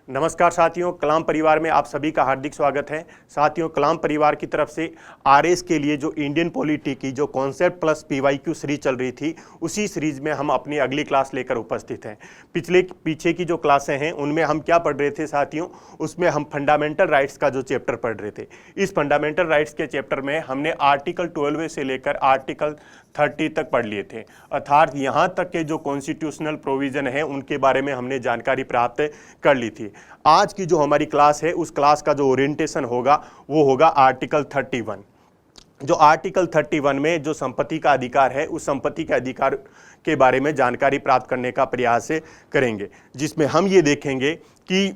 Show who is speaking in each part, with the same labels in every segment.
Speaker 1: नमस्कार साथियों, कलाम परिवार में आप सभी का हार्दिक स्वागत है। साथियों, कलाम परिवार की तरफ से आरएस के लिए जो इंडियन पॉलिटी की जो कॉन्सेप्ट प्लस पीवाईक्यू सीरीज चल रही थी, उसी सीरीज में हम अपनी अगली क्लास लेकर उपस्थित हैं। पीछे की जो क्लासें हैं उनमें हम क्या पढ़ रहे थे साथियों, उसमें हम फंडामेंटल राइट्स का जो चैप्टर पढ़ रहे थे। इस फंडामेंटल राइट्स के चैप्टर में हमने आर्टिकल 12 से लेकर आर्टिकल 30 तक पढ़ लिए थे। अर्थात यहाँ तक के जो कॉन्स्टिट्यूशनल प्रोविजन है उनके बारे में हमने जानकारी प्राप्त कर ली थी। आज की जो हमारी क्लास है उस क्लास का जो ओरिएंटेशन होगा वो होगा आर्टिकल 31। जो आर्टिकल 31 में जो संपत्ति का अधिकार है, उस संपत्ति के अधिकार के बारे में जानकारी प्राप्त करने का प्रयास करेंगे, जिसमें हम ये देखेंगे कि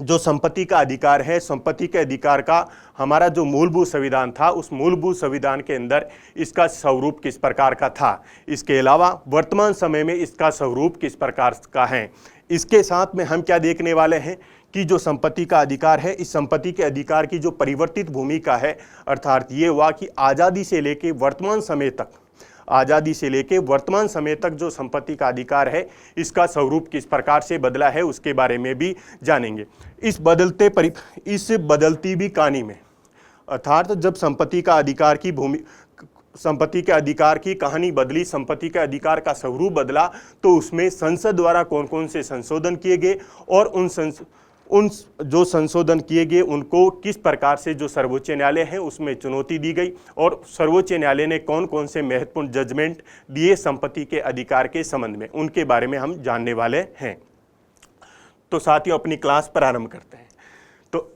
Speaker 1: जो संपत्ति का अधिकार है, संपत्ति के अधिकार का हमारा जो मूलभूत संविधान था, उस मूलभूत संविधान के अंदर इसका स्वरूप किस प्रकार का था। इसके अलावा वर्तमान समय में इसका स्वरूप किस प्रकार का है। इसके साथ में हम क्या देखने वाले हैं कि जो संपत्ति का अधिकार है, इस संपत्ति के अधिकार की जो परिवर्तित भूमिका है, अर्थात ये हुआ कि आज़ादी से लेके वर्तमान समय तक जो संपत्ति का अधिकार है, इसका स्वरूप किस प्रकार से बदला है, उसके बारे में भी जानेंगे। इस बदलती भी कहानी में, अर्थात जब संपत्ति के अधिकार की कहानी बदली, संपत्ति के अधिकार का स्वरूप बदला, तो उसमें संसद द्वारा कौन कौन से संशोधन किए गए और उन जो संशोधन किए गए उनको किस प्रकार से जो सर्वोच्च न्यायालय है उसमें चुनौती दी गई, और सर्वोच्च न्यायालय ने कौन कौन से महत्वपूर्ण जजमेंट दिए संपत्ति के अधिकार के संबंध में, उनके बारे में हम जानने वाले हैं। तो साथियों, अपनी क्लास प्रारंभ करते हैं। तो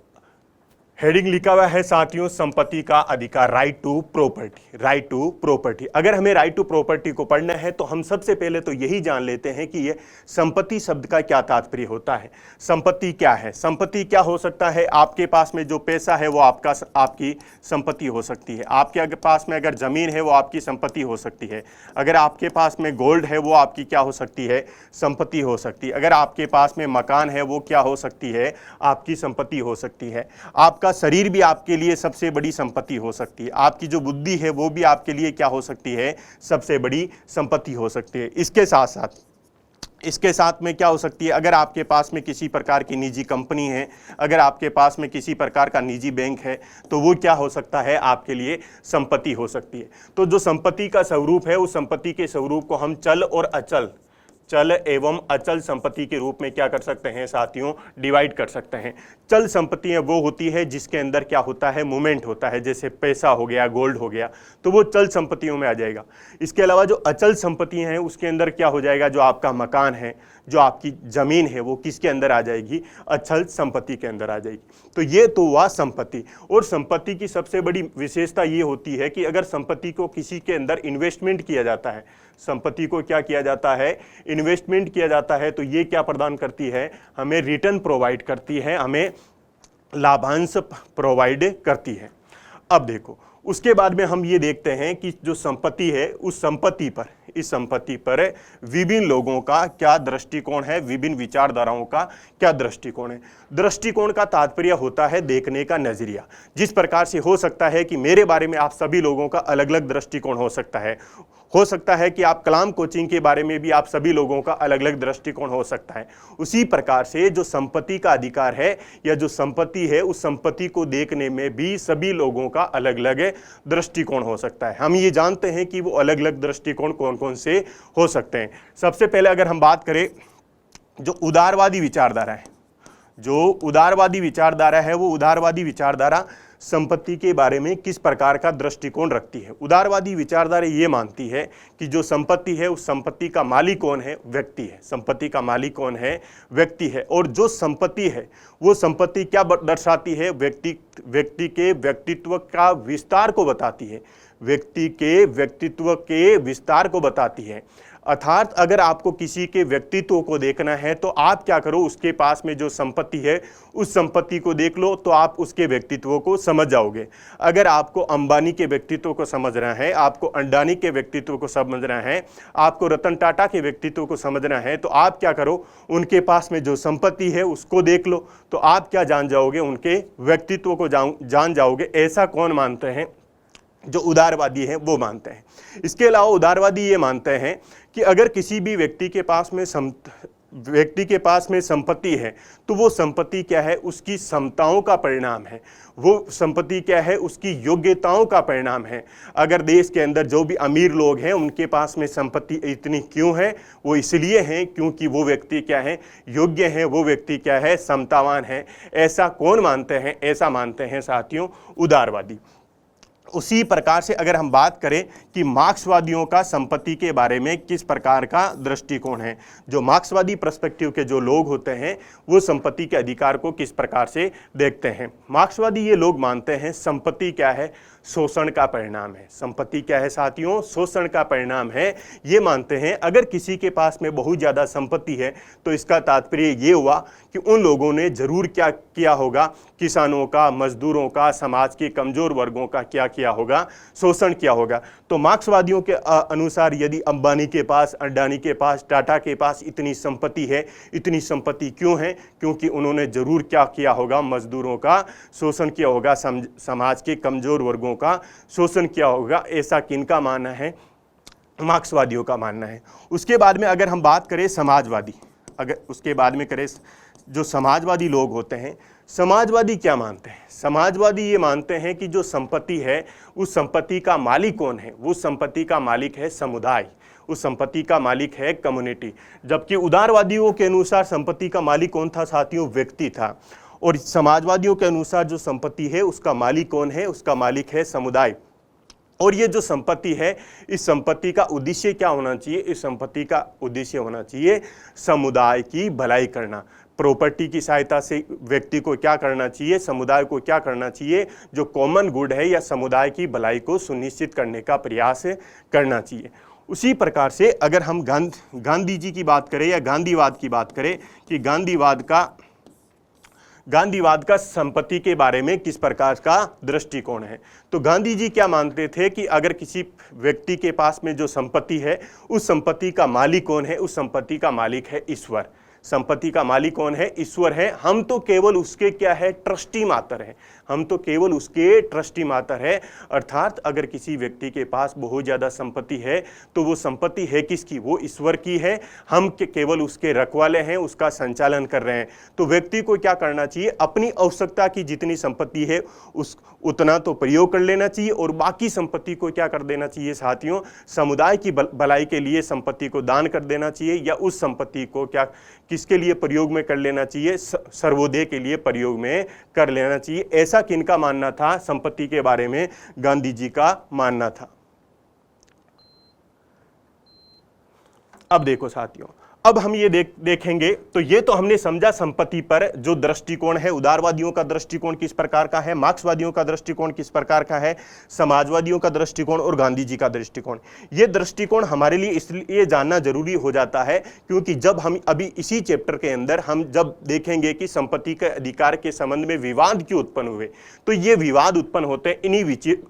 Speaker 1: हेडिंग लिखा हुआ है साथियों, संपत्ति का अधिकार, राइट टू प्रॉपर्टी। अगर हमें राइट टू प्रॉपर्टी को पढ़ना है तो हम सबसे पहले तो यही जान लेते हैं कि ये संपत्ति शब्द का क्या तात्पर्य होता है। संपत्ति क्या है? संपत्ति क्या हो सकता है? आपके पास में जो पैसा है वो आपकी संपत्ति हो सकती है। आपके पास में अगर जमीन है वो आपकी संपत्ति हो सकती है। अगर आपके पास में गोल्ड है वो आपकी क्या हो सकती है? संपत्ति हो सकती है। अगर आपके पास में मकान है वो क्या हो सकती है? आपकी संपत्ति हो सकती है। आपका शरीर भी आपके लिए सबसे बड़ी संपत्ति हो सकती है। आपकी जो बुद्धि है वो भी आपके लिए क्या हो सकती है? सबसे बड़ी संपत्ति हो सकती है। इसके साथ में क्या हो सकती है? अगर आपके पास में किसी प्रकार की निजी कंपनी है, अगर आपके पास में किसी प्रकार का निजी बैंक है, तो वो क्या हो सकता है? आपके लिए संपत्ति हो सकती है। तो जो संपत्ति का स्वरूप है, उस संपत्ति के स्वरूप को हम चल एवं अचल संपत्ति के रूप में क्या कर सकते हैं साथियों? डिवाइड कर सकते हैं। चल संपत्तियां वो होती है जिसके अंदर क्या होता है? मूवमेंट होता है, जैसे पैसा हो गया, गोल्ड हो गया, तो वो चल संपत्तियों में आ जाएगा। इसके अलावा जो अचल संपत्तियां हैं उसके अंदर क्या हो जाएगा? जो आपका मकान है, जो आपकी जमीन है, वो किसके अंदर आ जाएगी? अचल संपत्ति के अंदर आ जाएगी। तो ये तो हुआ संपत्ति। और संपत्ति की सबसे बड़ी विशेषता ये होती है कि अगर संपत्ति को किसी के अंदर इन्वेस्टमेंट किया जाता है, संपत्ति को क्या किया जाता है? इन्वेस्टमेंट किया जाता है, तो ये क्या प्रदान करती है? हमें रिटर्न प्रोवाइड करती है, हमें लाभांश प्रोवाइड करती है। अब देखो, उसके बाद में हम ये देखते हैं कि जो संपत्ति है, इस संपत्ति पर विभिन्न लोगों का क्या दृष्टिकोण है, विभिन्न विचारधाराओं का क्या दृष्टिकोण है। दृष्टिकोण का तात्पर्य होता है देखने का नजरिया। जिस प्रकार से हो सकता है कि मेरे बारे में आप सभी लोगों का अलग अलग दृष्टिकोण हो सकता है कि आप कलाम कोचिंग के बारे में भी आप सभी लोगों का अलग अलग दृष्टिकोण हो सकता है। उसी प्रकार से जो संपत्ति का अधिकार है या जो संपत्ति है, उस संपत्ति को देखने में भी सभी लोगों का अलग अलग दृष्टिकोण हो सकता है। हम ये जानते हैं कि वो अलग अलग दृष्टिकोण कौन कौन से हो सकते हैं। सबसे पहले अगर हम बात करें, जो उदारवादी विचारधारा है, वो उदारवादी विचारधारा संपत्ति के बारे में किस प्रकार का दृष्टिकोण रखती है। उदारवादी विचारधारा ये मानती है कि जो संपत्ति है, उस संपत्ति का मालिक कौन है? व्यक्ति है। संपत्ति का मालिक कौन है? व्यक्ति है। और जो संपत्ति है, वो संपत्ति क्या दर्शाती है? व्यक्ति के व्यक्तित्व का विस्तार को बताती है। व्यक्ति के व्यक्तित्व के विस्तार को बताती है। अर्थात अगर आपको किसी के व्यक्तित्व को देखना है तो आप क्या करो, उसके पास में जो संपत्ति है उस संपत्ति को देख लो, तो आप उसके व्यक्तित्व को समझ जाओगे। अगर आपको अंबानी के व्यक्तित्व को समझना है, आपको अडानी के व्यक्तित्व को समझना है, आपको रतन टाटा के व्यक्तित्व को समझना है, तो आप क्या करो, उनके पास में जो संपत्ति है उसको देख लो, तो आप क्या जान जाओगे? उनके व्यक्तित्व को जान जाओगे। ऐसा कौन मानते हैं? जो उदारवादी हैं वो मानते हैं। इसके अलावा उदारवादी ये मानते हैं कि अगर किसी भी व्यक्ति के पास में व्यक्ति के पास में संपत्ति है तो वो संपत्ति क्या है, उसकी क्षमताओं का परिणाम है। वो संपत्ति क्या है, उसकी योग्यताओं का परिणाम है। अगर देश के अंदर जो भी अमीर लोग हैं उनके पास में संपत्ति इतनी क्यों है, वो इसलिए है क्योंकि वो व्यक्ति क्या है, योग्य है, वो व्यक्ति क्या है, क्षमतावान है। ऐसा कौन मानते हैं? ऐसा मानते हैं साथियों उदारवादी। उसी प्रकार से अगर हम बात करें कि मार्क्सवादियों का संपत्ति के बारे में किस प्रकार का दृष्टिकोण है, जो मार्क्सवादी पर्सपेक्टिव के जो लोग होते हैं वो संपत्ति के अधिकार को किस प्रकार से देखते हैं। मार्क्सवादी ये लोग मानते हैं संपत्ति क्या है, शोषण का परिणाम है। संपत्ति क्या है साथियों, शोषण का परिणाम है। ये मानते हैं अगर किसी के पास में बहुत ज़्यादा संपत्ति है तो इसका तात्पर्य ये हुआ कि उन लोगों ने जरूर क्या किया होगा, किसानों का, मजदूरों का, समाज के कमजोर वर्गों का क्या किया होगा, शोषण किया होगा। तो मार्क्सवादियों के अनुसार यदि अंबानी के पास, अडानी के पास, टाटा के पास इतनी संपत्ति है, इतनी संपत्ति क्यों है? क्योंकि उन्होंने जरूर क्या किया होगा, मजदूरों का शोषण किया होगा, समाज के कमजोर वर्गों का शोषण किया होगा। ऐसा किनका मानना है? मार्क्सवादियों का मानना है। उसके बाद में अगर हम बात करें समाजवादी, अगर उसके बाद में करें जो समाजवादी लोग होते हैं, समाजवादी क्या मानते हैं? समाजवादी ये मानते हैं कि जो संपत्ति है उस संपत्ति का मालिक कौन है? वो संपत्ति का मालिक है समुदाय, उस संपत्ति का मालिक है कम्युनिटी। जबकि उदारवादियों के अनुसार संपत्ति का मालिक कौन था साथियों? व्यक्ति था। और समाजवादियों के अनुसार जो संपत्ति है उसका मालिक कौन है? उसका मालिक है समुदाय। और ये जो संपत्ति है, इस संपत्ति का उद्देश्य क्या होना चाहिए? इस संपत्ति का उद्देश्य होना चाहिए समुदाय की भलाई करना। प्रॉपर्टी की सहायता से व्यक्ति को क्या करना चाहिए, समुदाय को क्या करना चाहिए? जो कॉमन गुड है या समुदाय की भलाई को सुनिश्चित करने का प्रयास करना चाहिए। उसी प्रकार से अगर हम गांधी जी की बात करें या गांधीवाद की बात करें कि गांधीवाद का संपत्ति के बारे में किस प्रकार का दृष्टिकोण है, तो गांधी जी क्या मानते थे कि अगर किसी व्यक्ति के पास में जो संपत्ति है उस संपत्ति का मालिक कौन है? उस संपत्ति का मालिक है ईश्वर। संपत्ति का मालिक कौन है? ईश्वर है। हम तो केवल उसके क्या है, ट्रस्टी मात्र है। हम तो केवल उसके ट्रस्टी मात्र है। अर्थात अगर किसी व्यक्ति के पास बहुत ज़्यादा संपत्ति है तो वो संपत्ति है किसकी? वो ईश्वर की है। हम केवल उसके रखवाले हैं, उसका संचालन कर रहे हैं। तो व्यक्ति को क्या करना चाहिए? अपनी आवश्यकता की जितनी संपत्ति है उतना तो प्रयोग कर लेना चाहिए और बाकी संपत्ति को क्या कर देना चाहिए साथियों? समुदाय की भलाई के लिए संपत्ति को दान कर देना चाहिए, या उस संपत्ति को क्या किसके लिए प्रयोग में कर लेना चाहिए? सर्वोदय के लिए प्रयोग में कर लेना चाहिए। ऐसा किनका मानना था? संपत्ति के बारे में गांधी जी का मानना था। अब देखो साथियों, अब हम ये देखेंगे तो ये तो हमने समझा संपत्ति पर जो दृष्टिकोण है, उदारवादियों का दृष्टिकोण किस प्रकार का है, मार्क्सवादियों का दृष्टिकोण किस प्रकार का है, समाजवादियों का दृष्टिकोण और गांधी जी का दृष्टिकोण। ये दृष्टिकोण हमारे लिए इसलिए जानना जरूरी हो जाता है क्योंकि जब हम अभी इसी चैप्टर के अंदर हम जब देखेंगे कि संपत्ति के अधिकार के संबंध में विवाद क्यों उत्पन्न हुए, तो ये विवाद उत्पन्न होते हैं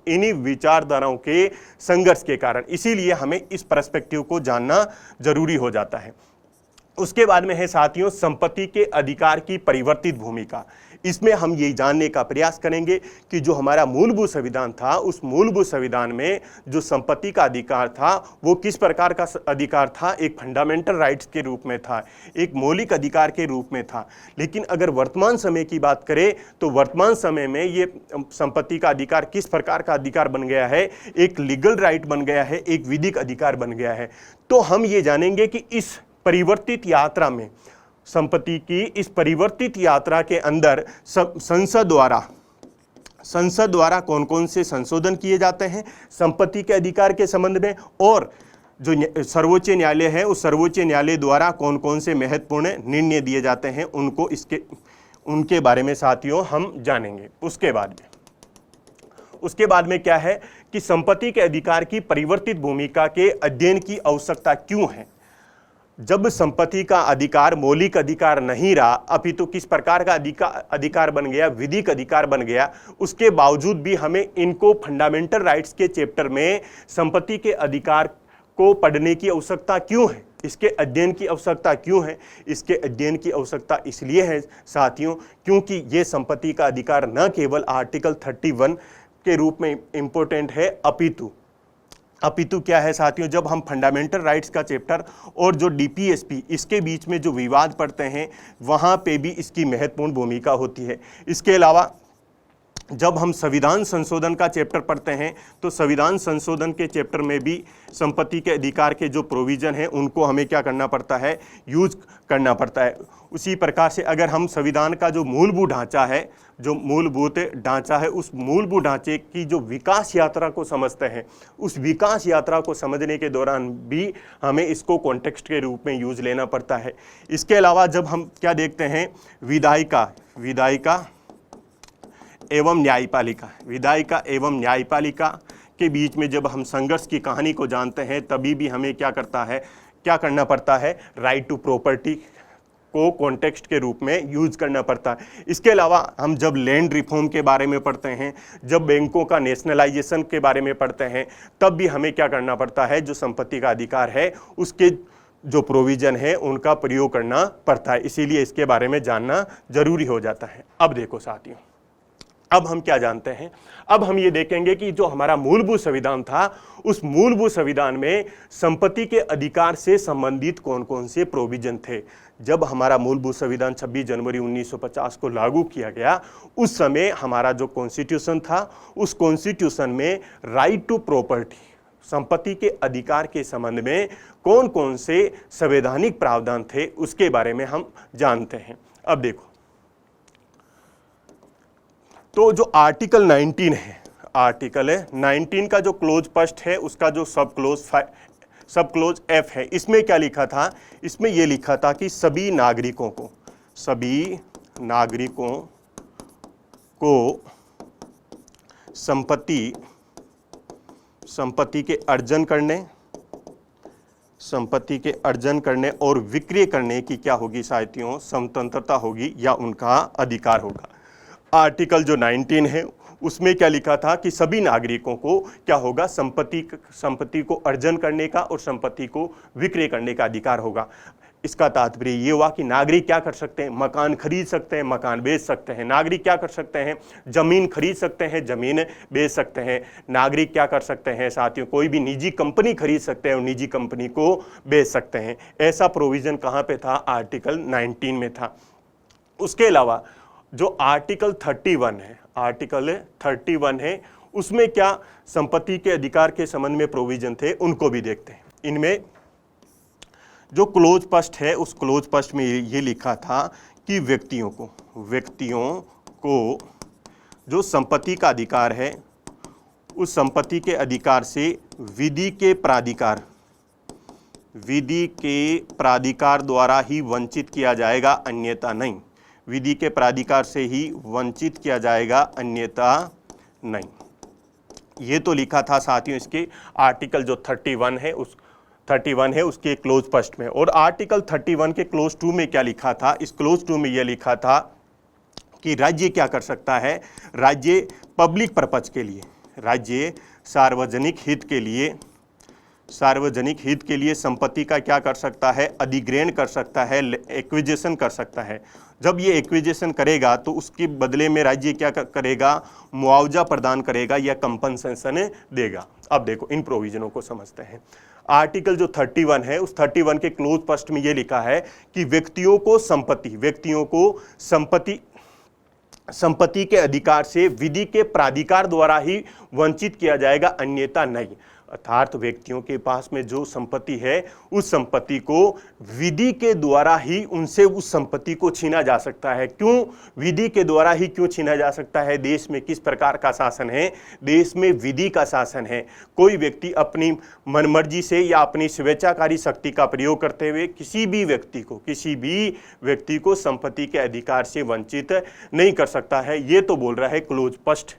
Speaker 1: इन्हीं विचारधाराओं के संघर्ष के कारण। इसीलिए हमें इस पर्सपेक्टिव को जानना जरूरी हो जाता है। उसके बाद में है साथियों संपत्ति के अधिकार की परिवर्तित भूमिका। इसमें हम ये जानने का प्रयास करेंगे कि जो हमारा मूलभूत संविधान था, उस मूलभूत संविधान में जो संपत्ति का अधिकार था वो किस प्रकार का अधिकार था? एक फंडामेंटल राइट्स के रूप में था, एक मौलिक अधिकार के रूप में था। लेकिन अगर वर्तमान समय की बात करें तो वर्तमान समय में ये संपत्ति का अधिकार किस प्रकार का अधिकार बन गया है? एक लीगल राइट बन गया है, एक विधिक अधिकार बन गया है। तो हम ये जानेंगे कि इस परिवर्तित यात्रा में, संपत्ति की इस परिवर्तित यात्रा के अंदर संसद द्वारा कौन कौन से संशोधन किए जाते हैं संपत्ति के अधिकार के संबंध में, और जो सर्वोच्च न्यायालय है उस सर्वोच्च न्यायालय द्वारा कौन कौन से महत्वपूर्ण निर्णय दिए जाते हैं उनके बारे में साथियों हम जानेंगे। उसके बाद में क्या है कि संपत्ति के अधिकार की परिवर्तित भूमिका के अध्ययन की आवश्यकता क्यों है। जब संपत्ति का अधिकार मौलिक अधिकार नहीं रहा, अपितु किस प्रकार का अधिकार बन गया? विधिक अधिकार बन गया। उसके बावजूद भी हमें इनको फंडामेंटल राइट्स के चैप्टर में संपत्ति के अधिकार को पढ़ने की आवश्यकता क्यों है? इसके अध्ययन की आवश्यकता क्यों है? इसके अध्ययन की आवश्यकता इसलिए है साथियों क्योंकि ये संपत्ति का अधिकार न केवल आर्टिकल 31 के रूप में इंपॉर्टेंट है, अपितु अपितु क्या है साथियों, जब हम फंडामेंटल राइट्स का चैप्टर और जो डीपीएसपी इसके बीच में जो विवाद पढ़ते हैं वहाँ पे भी इसकी महत्वपूर्ण भूमिका होती है। इसके अलावा जब हम संविधान संशोधन का चैप्टर पढ़ते हैं तो संविधान संशोधन के चैप्टर में भी संपत्ति के अधिकार के जो प्रोविज़न हैं उनको हमें क्या करना पड़ता है, यूज करना पड़ता है। उसी प्रकार से अगर हम संविधान का जो मूलभूत ढांचा है, जो मूलभूत ढांचा है, उस मूलभूत ढांचे की जो विकास यात्रा को समझते हैं, उस विकास यात्रा को समझने के दौरान भी हमें इसको कॉन्टेक्स्ट के रूप में यूज लेना पड़ता है। इसके अलावा जब हम क्या देखते हैं, विधायिका एवं न्यायपालिका, विधायिका एवं न्यायपालिका के बीच में जब हम संघर्ष की कहानी को जानते हैं तभी भी हमें क्या करना पड़ता है, राइट टू प्रॉपर्टी को कॉन्टेक्स्ट के रूप में यूज करना पड़ता है। इसके अलावा हम जब लैंड रिफॉर्म के बारे में पढ़ते हैं, जब बैंकों का नेशनलाइजेशन के बारे में पढ़ते हैं, तब भी हमें क्या करना पड़ता है, जो संपत्ति का अधिकार है उसके जो प्रोविज़न है उनका प्रयोग करना पड़ता है। इसीलिए इसके बारे में जानना जरूरी हो जाता है। अब देखो साथियों, अब हम क्या जानते हैं, अब हम ये देखेंगे कि जो हमारा मूलभूत संविधान था उस मूलभूत संविधान में संपत्ति के अधिकार से संबंधित कौन कौन से प्रोविजन थे। जब हमारा मूलभूत संविधान 26 जनवरी 1950 को लागू किया गया, उस समय हमारा जो कॉन्स्टिट्यूशन था उस कॉन्स्टिट्यूशन में राइट टू प्रॉपर्टी, संपत्ति के अधिकार के संबंध में कौन कौन से संवैधानिक प्रावधान थे उसके बारे में हम जानते हैं। अब देखो, तो जो आर्टिकल 19 है, आर्टिकल 19 का जो क्लोज फर्स्ट है उसका जो सब क्लोज एफ है, इसमें क्या लिखा था, इसमें यह लिखा था कि सभी नागरिकों को संपत्ति के अर्जन करने और विक्रय करने की क्या होगी साथियों, स्वतंत्रता होगी या उनका अधिकार होगा। आर्टिकल जो 19 है उसमें क्या लिखा था कि सभी नागरिकों को क्या होगा, संपत्ति को अर्जन करने का और संपत्ति को विक्रय करने का अधिकार होगा। इसका तात्पर्य ये हुआ कि नागरिक क्या कर सकते हैं, मकान खरीद सकते हैं, मकान बेच सकते हैं। नागरिक क्या कर सकते हैं, जमीन खरीद सकते हैं, जमीन बेच सकते हैं। नागरिक क्या कर सकते हैं साथियों, कोई भी निजी कंपनी खरीद सकते हैं और निजी कंपनी को बेच सकते हैं। ऐसा प्रोविजन कहाँ पे था, आर्टिकल 19 में था। उसके अलावा जो आर्टिकल 31 है उसमें क्या संपत्ति के अधिकार के संबंध में प्रोविजन थे, उनको भी देखते हैं। इनमें जो क्लोज फर्स्ट है उस क्लोज फर्स्ट में ये लिखा था कि व्यक्तियों को जो संपत्ति का अधिकार है उस संपत्ति के अधिकार से विधि के प्राधिकार द्वारा ही वंचित किया जाएगा, अन्यथा नहीं। विधि के प्राधिकार से ही वंचित किया जाएगा, अन्यथा नहीं। ये तो लिखा था साथियों इसके आर्टिकल जो 31 है उसके क्लोज फर्स्ट में। और आर्टिकल 31 के क्लोज 2 में क्या लिखा था, इस क्लोज 2 में यह लिखा था कि राज्य क्या कर सकता है, राज्य पब्लिक पर्पज के लिए, राज्य सार्वजनिक हित के लिए संपत्ति का क्या कर सकता है, अधिग्रहण कर सकता है, एक्विजिशन कर सकता है। जब ये एक्विजिशन करेगा तो उसके बदले में राज्य क्या करेगा, मुआवजा प्रदान करेगा या कंपनसेशन देगा। अब देखो इन प्रोविजनों को समझते हैं। आर्टिकल जो 31 है उस 31 के क्लोज फर्स्ट में ये लिखा है कि व्यक्तियों को संपत्ति के अधिकार से विधि के प्राधिकार द्वारा ही वंचित किया जाएगा, अन्यथा नहीं। अर्थात व्यक्तियों के पास में जो संपत्ति है उस संपत्ति को विधि के द्वारा ही उनसे उस संपत्ति को छीना जा सकता है। क्यों विधि के द्वारा ही क्यों छीना जा सकता है, देश में किस प्रकार का शासन है, देश में विधि का शासन है। कोई व्यक्ति अपनी मनमर्जी से या अपनी स्वेच्छाकारी शक्ति का प्रयोग करते हुए किसी भी व्यक्ति को संपत्ति के अधिकार से वंचित नहीं कर सकता है। ये तो बोल रहा है क्लोज फर्स्ट।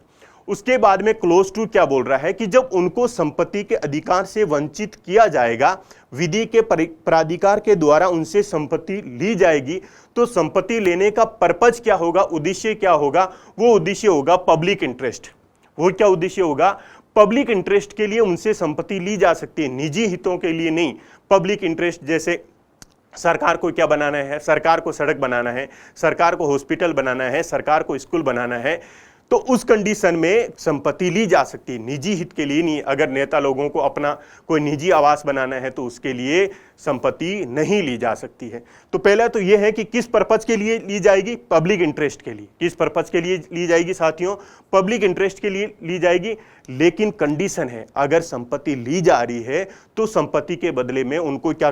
Speaker 1: उसके बाद में क्लोज 2 क्या बोल रहा है कि जब उनको संपत्ति के अधिकार से वंचित किया जाएगा, विधि के प्राधिकार के द्वारा उनसे संपत्ति ली जाएगी, तो संपत्ति लेने का पर्पज क्या होगा, उद्देश्य क्या होगा, वो उद्देश्य होगा पब्लिक इंटरेस्ट। वो क्या उद्देश्य होगा, पब्लिक इंटरेस्ट के लिए उनसे संपत्ति ली जा सकती है, निजी हितों के लिए नहीं। पब्लिक इंटरेस्ट जैसे सरकार को क्या बनाना है, सरकार को सड़क बनाना है, सरकार को हॉस्पिटल बनाना है, सरकार को स्कूल बनाना है, तो उस कंडीशन में संपत्ति ली जा सकती है, निजी हित के लिए नहीं। अगर नेता लोगों को अपना कोई निजी आवास बनाना है तो उसके लिए संपत्ति नहीं ली जा सकती है। तो पहला तो यह है कि किस पर्पज के लिए ली जाएगी, पब्लिक इंटरेस्ट के लिए। किस पर्पज के लिए ली जाएगी साथियों, पब्लिक इंटरेस्ट के लिए ली जाएगी। लेकिन कंडीशन है, अगर संपत्ति ली जा रही है तो संपत्ति के बदले में उनको क्या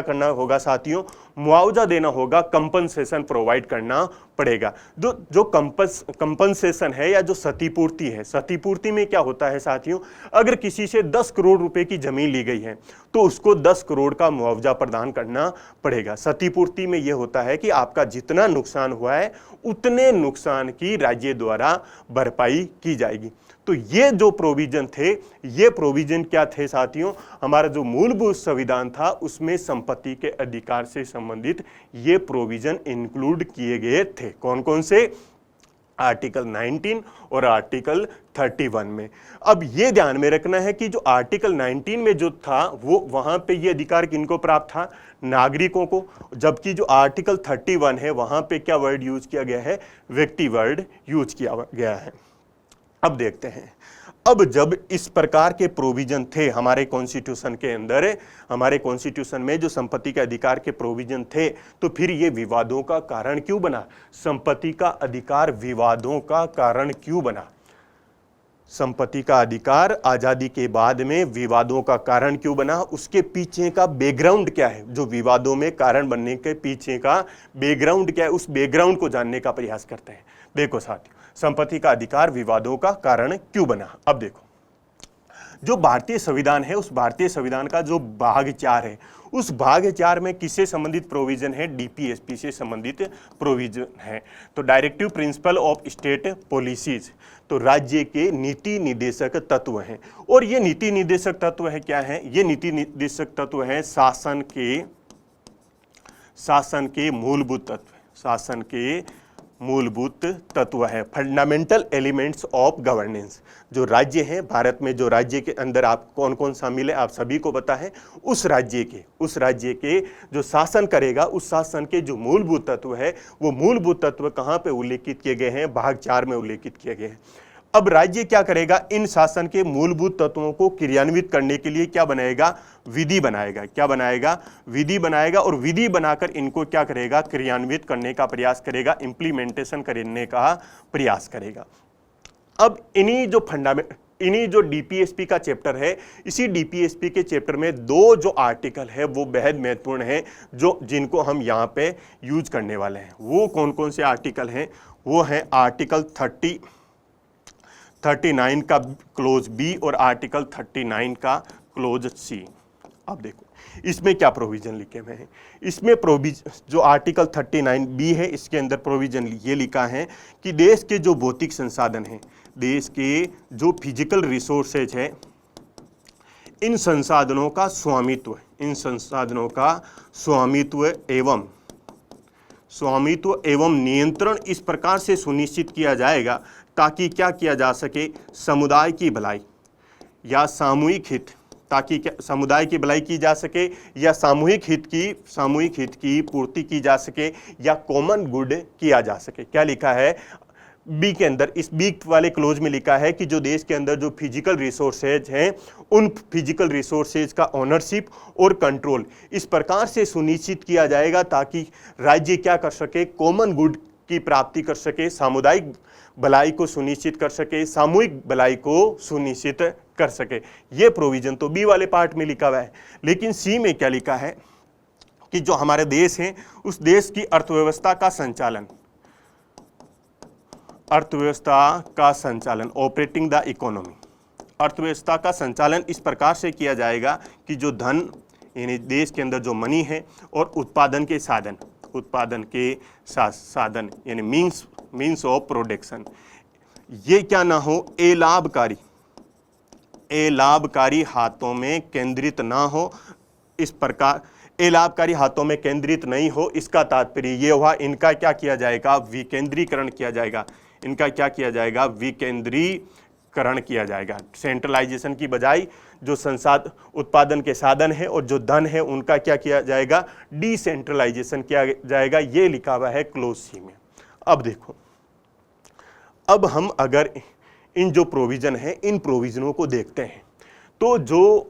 Speaker 1: करना होगा साथियों, मुआवजा देना होगा, कंपनसेशन प्रोवाइड करना पड़ेगा। जो कंपनसेशन है या जो क्षतिपूर्ति है, क्षतिपूर्ति में क्या होता है साथियों, अगर किसी से 10 करोड़ रुपए की जमीन ली गई है तो उसको 10 करोड़ का मुआवजा प्रदान करना पड़ेगा। क्षतिपूर्ति में यह होता है कि आपका जितना नुकसान हुआ है उतने नुकसान की राज्य द्वारा भरपाई की जाएगी। तो ये जो प्रोविजन थे, ये प्रोविजन क्या थे साथियों, हमारा जो मूलभूत संविधान था उसमें संपत्ति के अधिकार से संबंधित ये प्रोविजन इंक्लूड किए गए थे। कौन कौन से, आर्टिकल 19 और आर्टिकल 31 में। अब ये ध्यान में रखना है कि जो आर्टिकल 19 में जो था वो वहां पे ये अधिकार किनको प्राप्त था, नागरिकों को, जबकि जो आर्टिकल 31 है वहां पे क्या वर्ड यूज किया गया है, व्यक्ति वर्ड यूज किया गया है। अब देखते हैं, अब जब इस प्रकार के प्रोविजन थे हमारे कॉन्स्टिट्यूशन के अंदर, हमारे कॉन्स्टिट्यूशन में जो संपत्ति के अधिकार के प्रोविजन थे, तो फिर ये विवादों का कारण क्यों बना, संपत्ति का अधिकार विवादों का कारण क्यों बना, संपत्ति का अधिकार आजादी के बाद में विवादों का कारण क्यों बना, उसके पीछे का बैकग्राउंड क्या है, जो विवादों में कारण बनने के पीछे का बैकग्राउंड क्या है, उस बैकग्राउंड को जानने का प्रयास करते हैं। देखो साथियों, संपत्ति का अधिकार विवादों का कारण क्यों बना। अब देखो, जो भारतीय संविधान है उस भारतीय संविधान का जो भाग 4 है, उस भाग 4 में किससे संबंधित प्रोविजन है, डीपीएसपी से संबंधित प्रोविजन है। तो directive principle of state policies, तो राज्य के नीति निर्देशक तत्व हैं। और ये नीति निर्देशक तत्व है क्या है, ये नीति निर्देशक तत्व है शासन के मूलभूत तत्व, शासन के मूलभूत तत्व है, फंडामेंटल एलिमेंट्स ऑफ गवर्नेंस। जो राज्य है भारत में, जो राज्य के अंदर आप कौन कौन शामिल है आप सभी को पता है, उस राज्य के जो शासन करेगा उस शासन के जो मूलभूत तत्व है, वो मूलभूत तत्व कहाँ पे उल्लेखित किए गए हैं, भाग 4 में उल्लेखित किए गए हैं। अब राज्य क्या करेगा, इन शासन के मूलभूत तत्वों को क्रियान्वित करने के लिए क्या बनाएगा, विधि बनाएगा। क्या बनाएगा, विधि बनाएगा, और विधि बनाकर इनको क्या करेगा, क्रियान्वित करने का प्रयास करेगा, इंप्लीमेंटेशन करने का प्रयास करेगा। अब इन्हीं जो डीपीएसपी का चैप्टर है, इसी डीपीएसपी के चैप्टर में 2 जो आर्टिकल है वो बेहद महत्वपूर्ण है, जिनको हम यहाँ पे यूज करने वाले हैं। वो कौन कौन से आर्टिकल हैं, वो है आर्टिकल 39 का क्लोज बी और आर्टिकल 39 का क्लोज सी। अब देखो इसमें क्या प्रोविजन लिखे हुए हैं, इसमें जो आर्टिकल 39 बी है इसके अंदर प्रोविजन ये लिखा है कि देश के जो भौतिक संसाधन हैं, देश के जो फिजिकल रिसोर्सेज है, इन संसाधनों का स्वामित्व एवं नियंत्रण इस प्रकार से सुनिश्चित किया जाएगा ताकि क्या किया जा सके, समुदाय की भलाई या सामूहिक हित, ताकि क्या समुदाय की भलाई की जा सके या सामूहिक हित की पूर्ति की जा सके या कॉमन गुड किया जा सके। क्या लिखा है बी के अंदर, इस बी वाले क्लोज में लिखा है कि जो देश के अंदर जो फिजिकल रिसोर्सेज हैं, उन फिजिकल रिसोर्सेज का ओनरशिप और कंट्रोल इस प्रकार से सुनिश्चित किया जाएगा ताकि राज्य क्या कर सके, कॉमन गुड की प्राप्ति कर सके, सामुदायिक भलाई को सुनिश्चित कर सके, सामूहिक भलाई को सुनिश्चित कर सके। ये प्रोविजन तो बी वाले पार्ट में लिखा हुआ है। लेकिन सी में क्या लिखा है कि जो हमारे देश है उस देश की अर्थव्यवस्था का संचालन ऑपरेटिंग द इकोनॉमी, अर्थव्यवस्था का संचालन इस प्रकार से किया जाएगा कि जो धन यानी देश के अंदर जो मनी है और उत्पादन के साधन यानी मीन्स ऑफ प्रोडक्शन, ये क्या ना हो, लाभकारी हाथों में केंद्रित ना हो। इस प्रकार लाभकारी हाथों में केंद्रित नहीं हो, इसका तात्पर्य ये हुआ इनका क्या किया जाएगा, विकेंद्रीकरण किया जाएगा। इनका क्या किया जाएगा, विकेंद्रीकरण किया जाएगा। सेंट्रलाइजेशन की बजाय जो उत्पादन के साधन है और जो धन है उनका क्या किया जाएगा, डिसेंट्रलाइजेशन किया जाएगा। ये लिखा हुआ है क्लोज सी में। अब देखो, अब हम अगर इन जो प्रोविज़न है इन प्रोविज़नों को देखते हैं तो जो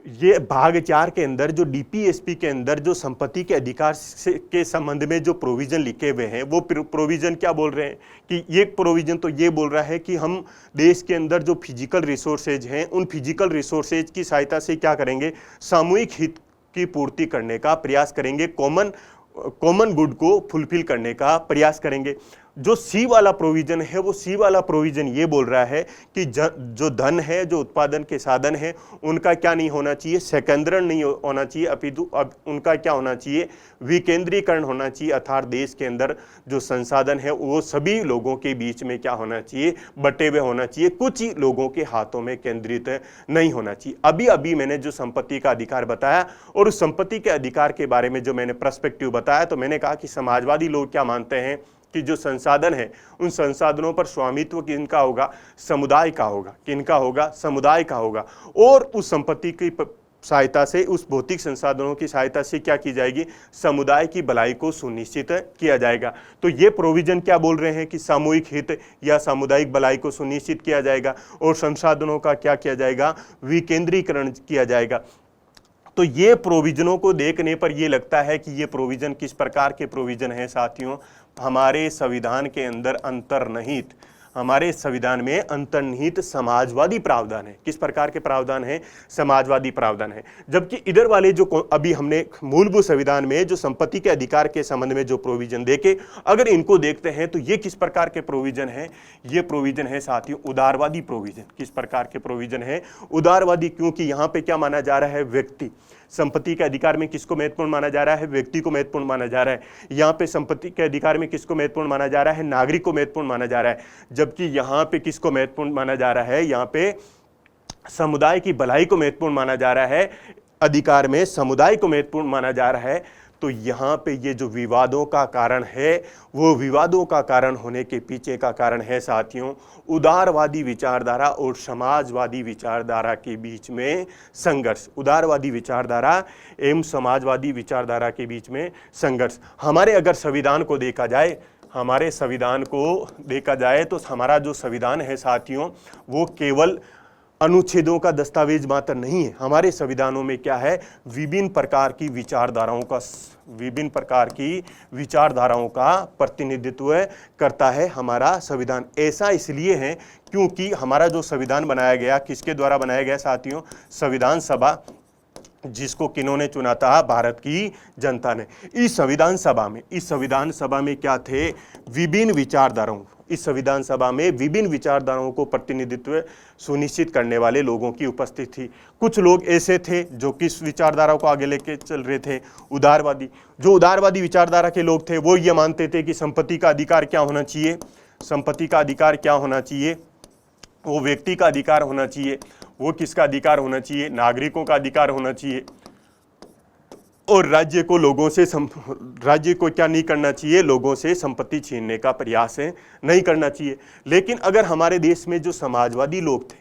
Speaker 1: ये भाग 4 के अंदर जो डीपीएसपी के अंदर जो संपत्ति के अधिकार से के संबंध में जो प्रोविज़न लिखे हुए हैं वो प्रोविज़न क्या बोल रहे हैं कि ये प्रोविज़न तो ये बोल रहा है कि हम देश के अंदर जो फिजिकल रिसोर्सेज हैं उन फिजिकल रिसोर्सेज की सहायता से क्या करेंगे, सामूहिक हित की पूर्ति करने का प्रयास करेंगे, कॉमन गुड को फुलफिल करने का प्रयास करेंगे। जो सी वाला प्रोविजन है वो सी वाला प्रोविजन ये बोल रहा है कि जो धन है, जो उत्पादन के साधन है, उनका क्या नहीं होना चाहिए, सेकेंद्रण नहीं होना चाहिए, अपितु अब उनका क्या होना चाहिए, विकेंद्रीकरण होना चाहिए। अर्थात देश के अंदर जो संसाधन है वो सभी लोगों के बीच में क्या होना चाहिए, बटे हुए होना चाहिए, कुछ ही लोगों के हाथों में केंद्रित नहीं होना चाहिए। अभी अभी मैंने जो संपत्ति का अधिकार बताया और उस संपत्ति के अधिकार के बारे में जो मैंने पर्सपेक्टिव बताया, तो मैंने कहा कि समाजवादी लोग क्या मानते हैं कि जो संसाधन है उन संसाधनों पर स्वामित्व किनका होगा, समुदाय का होगा। किनका होगा, समुदाय का होगा। और उस संपत्ति की सहायता से, उस भौतिक संसाधनों की सहायता से क्या की जाएगी, समुदाय की भलाई को सुनिश्चित किया जाएगा। तो ये प्रोविजन क्या बोल रहे हैं कि सामूहिक हित या सामुदायिक भलाई को सुनिश्चित किया जाएगा और संसाधनों का क्या किया जाएगा, विकेंद्रीकरण किया जाएगा। तो ये प्रोविजनों को देखने पर ये लगता है कि ये प्रोविजन किस प्रकार के प्रोविजन है साथियों, हमारे संविधान के अंदर अंतर्निहित, हमारे संविधान में अंतर्निहित समाजवादी प्रावधान है। किस प्रकार के प्रावधान है, समाजवादी प्रावधान है। जबकि इधर वाले जो अभी हमने मूलभूत संविधान में जो संपत्ति के अधिकार के संबंध में जो प्रोविजन देखे, अगर इनको देखते हैं तो ये किस प्रकार के प्रोविजन है, ये प्रोविजन है साथियों उदारवादी प्रोविजन। किस प्रकार के प्रोविजन है, उदारवादी। क्योंकि यहाँ पे क्या माना जा रहा है, व्यक्ति, संपत्ति के अधिकार में किसको महत्वपूर्ण माना जा रहा है, व्यक्ति को महत्वपूर्ण माना जा रहा है। यहाँ पे संपत्ति के अधिकार में किसको महत्वपूर्ण माना जा रहा है, नागरिक को महत्वपूर्ण माना जा रहा है। जबकि यहाँ पे किसको महत्वपूर्ण माना जा रहा है, यहाँ पे समुदाय की भलाई को महत्वपूर्ण माना जा रहा है, अधिकार में समुदाय को महत्वपूर्ण माना जा रहा है। तो यहाँ पे ये जो विवादों का कारण है, वो विवादों का कारण होने के पीछे का कारण है साथियों उदारवादी विचारधारा और समाजवादी विचारधारा के बीच में संघर्ष। उदारवादी विचारधारा एवं समाजवादी विचारधारा के बीच में संघर्ष। हमारे अगर संविधान को देखा जाए, हमारे संविधान को देखा जाए तो हमारा जो संविधान है साथियों वो केवल अनुच्छेदों का दस्तावेज मात्र नहीं है। हमारे संविधानों में क्या है, विभिन्न प्रकार की विचारधाराओं का प्रतिनिधित्व करता है हमारा संविधान। ऐसा इसलिए है क्योंकि हमारा जो संविधान बनाया गया, किसके द्वारा बनाया गया साथियों, संविधान सभा, जिसको किन्होंने चुना था, भारत की जनता ने। इस संविधान सभा में क्या थे, विभिन्न विचारधाराओं, इस संविधान सभा में विभिन्न विचारधाराओं को प्रतिनिधित्व सुनिश्चित करने वाले लोगों की उपस्थिति थी। कुछ लोग ऐसे थे जो किस विचारधारा को आगे लेके चल रहे थे, उदारवादी। जो उदारवादी विचारधारा के लोग थे वो ये मानते थे कि संपत्ति का अधिकार क्या होना चाहिए, संपत्ति का अधिकार क्या होना चाहिए, वो व्यक्ति का अधिकार होना चाहिए। वो किसका अधिकार होना चाहिए, नागरिकों का अधिकार होना चाहिए। और राज्य को क्या नहीं करना चाहिए, लोगों से संपत्ति छीनने का प्रयास नहीं करना चाहिए। लेकिन अगर हमारे देश में जो समाजवादी लोग थे,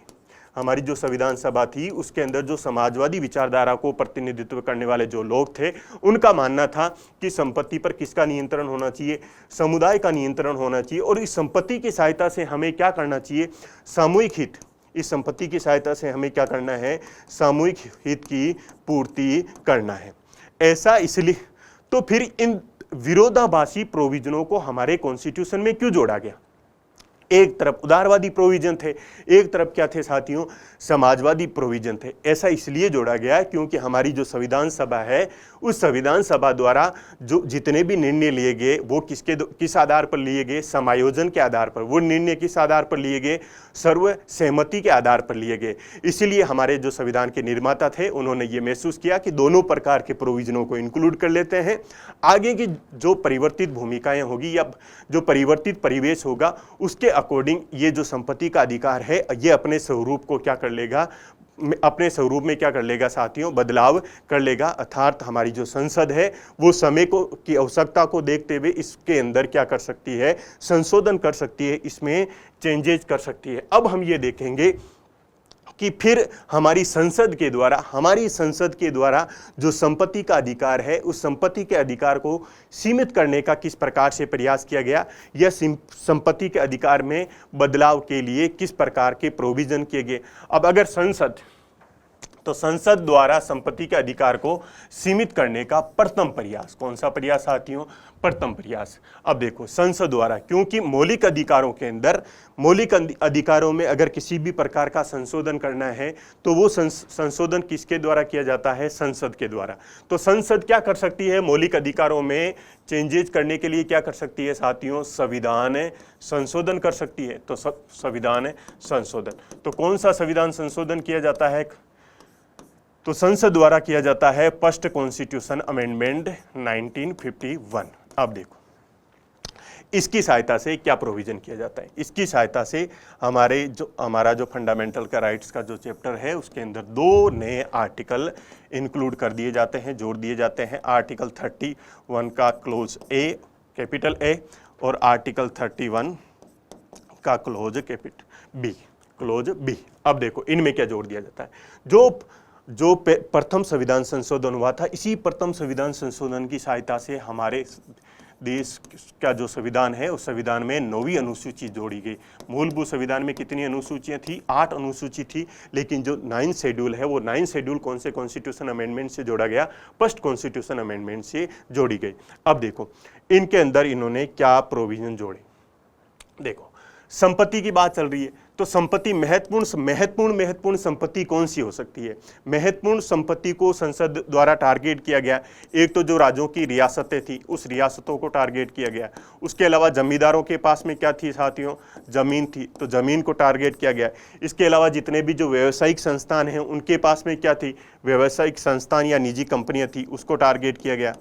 Speaker 1: हमारी जो संविधान सभा थी उसके अंदर जो समाजवादी विचारधारा को प्रतिनिधित्व करने वाले जो लोग थे, उनका मानना था कि संपत्ति पर किसका नियंत्रण होना चाहिए, समुदाय का नियंत्रण होना चाहिए। और इस संपत्ति की सहायता से हमें क्या करना चाहिए, सामूहिक हित, इस संपत्ति की सहायता से हमें क्या करना है, सामूहिक हित की पूर्ति करना है। ऐसा इसलिए, तो फिर इन विरोधाभासी प्रोविजनों को हमारे कॉन्स्टिट्यूशन में क्यों जोड़ा गया। एक तरफ उदारवादी प्रोविजन थे, एक तरफ क्या थे साथियों, समाजवादी प्रोविजन थे। ऐसा इसलिए जोड़ा गया क्योंकि हमारी जो संविधान सभा है, उस संविधान सभा द्वारा जो जितने भी निर्णय लिए गए वो किस आधार पर लिए गए, समायोजन के आधार पर। वो निर्णय किस आधार पर लिए गए, सर्वसहमति के आधार पर लिए गए। इसीलिए हमारे जो संविधान के निर्माता थे उन्होंने ये महसूस किया कि दोनों प्रकार के प्रोविजनों को इंक्लूड कर लेते हैं। आगे की जो परिवर्तित भूमिकाएं होगी या जो परिवर्तित परिवेश होगा, उसके अकॉर्डिंग ये जो संपत्ति का अधिकार है ये अपने स्वरूप को क्या कर लेगा, अपने स्वरूप में क्या कर लेगा साथियों, बदलाव कर लेगा। अर्थात हमारी जो संसद है वो समय की आवश्यकता को देखते हुए इसके अंदर क्या कर सकती है, संशोधन कर सकती है, इसमें चेंजेज कर सकती है। अब हम ये देखेंगे कि फिर हमारी संसद के द्वारा जो संपत्ति का अधिकार है, उस संपत्ति के अधिकार को सीमित करने का किस प्रकार से प्रयास किया गया, या संपत्ति के अधिकार में बदलाव के लिए किस प्रकार के प्रोविजन किए गए। अब अगर संसद द्वारा संपत्ति के अधिकार को सीमित करने का प्रथम प्रयास, कौन सा प्रयास साथियों, प्रथम प्रयास। अब देखो संसद द्वारा, क्योंकि मौलिक अधिकारों में अगर किसी भी प्रकार का संशोधन करना है तो वो संशोधन किसके द्वारा किया जाता है, संसद के द्वारा। तो संसद क्या कर सकती है, मौलिक अधिकारों में चेंजेस करने के लिए क्या कर सकती है साथियों, संविधान संशोधन कर सकती है। तो संविधान संशोधन, तो कौन सा संविधान संशोधन किया जाता है, तो संसद द्वारा किया जाता है फर्स्ट कॉन्स्टिट्यूशन अमेंडमेंट 1951। अब देखो इसकी सहायता से क्या प्रोविजन किया जाता है। इसकी सहायता से हमारा जो फंडामेंटल का राइट्स का जो चैप्टर है उसके अंदर 2 नए आर्टिकल इंक्लूड कर दिए जाते हैं, जोड़ दिए जाते हैं। आर्टिकल 31 का क्लोज ए, कैपिटल ए, और आर्टिकल 31 का क्लोज बी। अब देखो इनमें क्या जोड़ दिया जाता है। जो प्रथम संविधान संशोधन हुआ था, इसी प्रथम संविधान संशोधन की सहायता से हमारे देश का जो संविधान है उस संविधान में 9वीं अनुसूची जोड़ी गई। मूलभूत संविधान में कितनी अनुसूचियां थी, 8 अनुसूची थी, लेकिन जो 9th शेड्यूल है वो 9th शेड्यूल कौन से कॉन्स्टिट्यूशन अमेंडमेंट से जोड़ा गया, फर्स्ट कॉन्स्टिट्यूशन अमेंडमेंट से जोड़ी गई। अब देखो इनके अंदर इन्होंने क्या प्रोविजन जोड़े। देखो संपत्ति की बात चल रही है, तो संपत्ति महत्वपूर्ण संपत्ति कौन सी हो सकती है। महत्वपूर्ण संपत्ति को संसद द्वारा टारगेट किया गया। एक तो जो राज्यों की रियासतें थी उस रियासतों को टारगेट किया गया। उसके अलावा जमींदारों के पास में क्या थी साथियों, जमीन थी, तो जमीन को टारगेट किया गया। इसके अलावा जितने भी जो व्यावसायिक संस्थान हैं उनके पास में क्या थी, व्यावसायिक संस्थान या निजी कंपनियां थी, उसको टारगेट किया गया।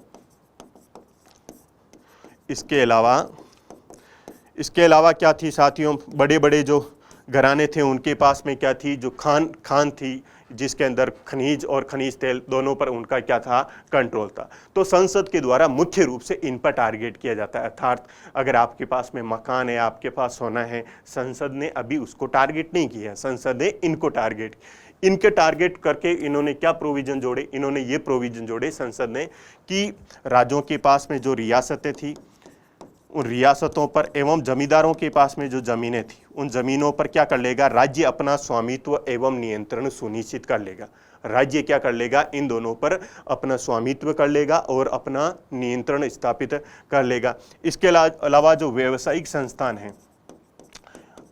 Speaker 1: इसके अलावा क्या थी साथियों, बड़े बड़े जो घराने थे उनके पास में क्या थी, जो खान थी, जिसके अंदर खनिज और खनिज तेल दोनों पर उनका क्या था, कंट्रोल था। तो संसद के द्वारा मुख्य रूप से इन पर टारगेट किया जाता है। अर्थात अगर आपके पास में मकान है, आपके पास सोना है, संसद ने अभी उसको टारगेट नहीं किया, संसद ने इनको इनके टारगेट करके इन्होंने क्या प्रोविजन जोड़े, इन्होंने ये प्रोविजन जोड़े संसद ने कि राज्यों के पास में जो रियासतें थी उन रियासतों पर एवं जमींदारों के पास में जो जमीनें थी उन जमीनों पर क्या कर लेगा, राज्य अपना स्वामित्व एवं नियंत्रण सुनिश्चित कर लेगा। राज्य क्या कर लेगा, इन दोनों पर अपना स्वामित्व कर लेगा और अपना नियंत्रण स्थापित कर लेगा। इसके अलावा जो व्यावसायिक संस्थान हैं,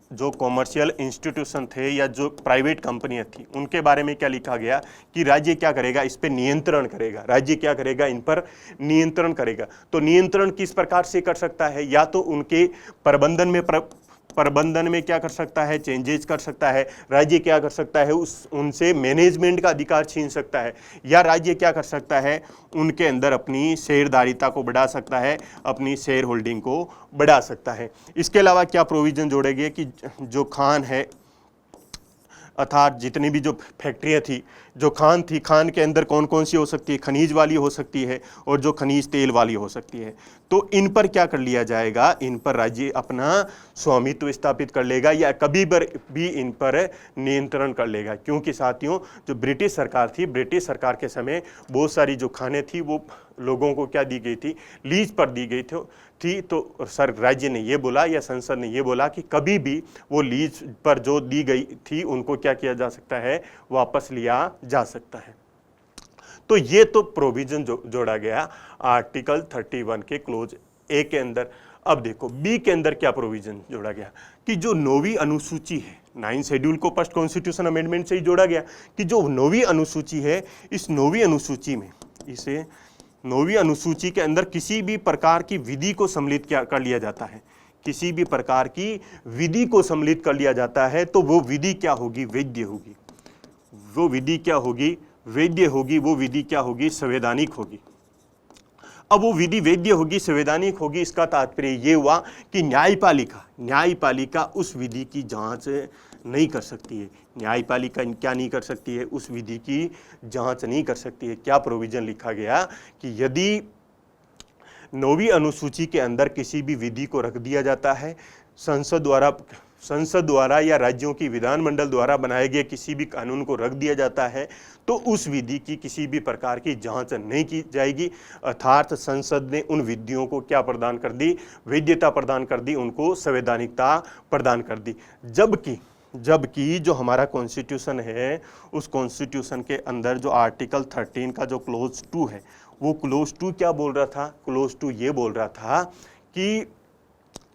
Speaker 1: जो कॉमर्शियल इंस्टीट्यूशन थे या जो प्राइवेट कंपनियां थी, उनके बारे में क्या लिखा गया कि राज्य क्या करेगा, इस पे नियंत्रण करेगा। राज्य क्या करेगा, इन पर नियंत्रण करेगा। तो नियंत्रण किस प्रकार से कर सकता है, या तो उनके प्रबंधन में क्या कर सकता है, चेंजेस कर सकता है। राज्य क्या कर सकता है, उनसे मैनेजमेंट का अधिकार छीन सकता है, या राज्य क्या कर सकता है, उनके अंदर अपनी शेयरधारिता को बढ़ा सकता है, अपनी शेयर होल्डिंग को बढ़ा सकता है। इसके अलावा क्या प्रोविजन जोड़ेंगे कि जो खान है, अर्थात जितनी भी जो फैक्ट्रियाँ थी, जो खान थी, खान के अंदर कौन कौन सी हो सकती है, खनिज वाली हो सकती है और जो खनिज तेल वाली हो सकती है। तो इन पर क्या कर लिया जाएगा, इन पर राज्य अपना स्वामित्व स्थापित कर लेगा या कभी भी इन पर नियंत्रण कर लेगा। क्योंकि साथियों जो ब्रिटिश सरकार थी, ब्रिटिश सरकार के समय बहुत सारी जो खानें थी वो लोगों को क्या दी गई थी, लीज पर दी गई थी। तो राज्य ने ये बोला या संसद ने ये बोला कि कभी भी वो लीज पर जो दी गई थी उनको क्या किया जा सकता है, वापस लिया जा सकता है। तो ये तो प्रोविजन जोड़ा गया आर्टिकल 31 के क्लोज ए के अंदर। अब देखो बी के अंदर क्या प्रोविजन जोड़ा गया कि जो 9वीं अनुसूची है, 9th शेड्यूल को फर्स्ट कॉन्स्टिट्यूशन अमेंडमेंट से ही जोड़ा गया कि जो 9वीं अनुसूची है, इस 9वीं अनुसूची में, इसे 9वीं अनुसूची के अंदर किसी भी प्रकार की विधि को सम्मिलित कर लिया जाता है, किसी भी प्रकार की विधि को सम्मिलित कर लिया जाता है, तो वो विधि क्या होगी, वैध होगी। वो विधि क्या होगी, वैध होगी। वो विधि क्या होगी, संवैधानिक होगी। अब वो विधि वैध होगी, संवैधानिक होगी, इसका तात्पर्य ये हुआ कि न्यायपालिका उस विधि की जांच नहीं कर सकती है। न्यायपालिका क्या नहीं कर सकती है, उस विधि की जांच नहीं कर सकती है। क्या प्रोविजन लिखा गया कि यदि 9वीं अनुसूची के अंदर किसी भी विधि को रख दिया जाता है, संसद द्वारा या राज्यों की विधानमंडल द्वारा बनाए गए किसी भी कानून को रख दिया जाता है तो उस विधि की किसी भी प्रकार की जांच नहीं की जाएगी। अर्थात संसद ने उन विधियों को क्या प्रदान कर दी, वैधता प्रदान कर दी, उनको संवैधानिकता प्रदान कर दी। जबकि जो हमारा कॉन्स्टिट्यूशन है, उस कॉन्स्टिट्यूशन के अंदर जो आर्टिकल 13 का जो क्लोज 2 है, वो क्लोज 2 क्या बोल रहा था? क्लोज 2 ये बोल रहा था कि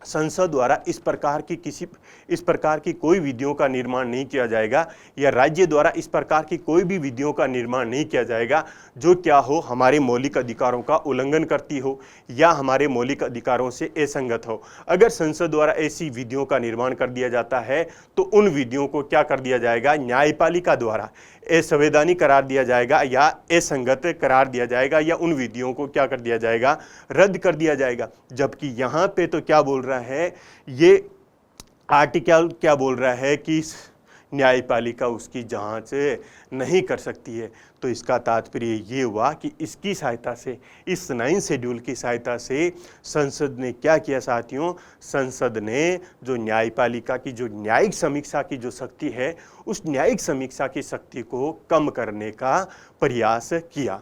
Speaker 1: संसद द्वारा इस प्रकार की कोई विधियों का निर्माण नहीं किया जाएगा, या राज्य द्वारा इस प्रकार की कोई भी विधियों का निर्माण नहीं किया जाएगा जो क्या हो, हमारे मौलिक अधिकारों का उल्लंघन करती हो या हमारे मौलिक अधिकारों से असंगत हो। अगर संसद द्वारा ऐसी विधियों का निर्माण कर दिया जाता है तो उन विधियों को क्या कर दिया जाएगा? न्यायपालिका द्वारा असंवैधानिक करार दिया जाएगा या असंगत करार दिया जाएगा, या उन विधियों को क्या कर दिया जाएगा? रद्द कर दिया जाएगा। जबकि यहाँ पे तो क्या बोल रहा है, ये आर्टिकल क्या बोल रहा है कि न्यायपालिका उसकी जांच नहीं कर सकती है। तो इसका तात्पर्य ये हुआ कि इसकी सहायता से, इस 9 शेड्यूल की सहायता से संसद ने क्या किया साथियों? संसद ने जो न्यायपालिका की जो न्यायिक समीक्षा की जो शक्ति है, उस न्यायिक समीक्षा की शक्ति को कम करने का प्रयास किया।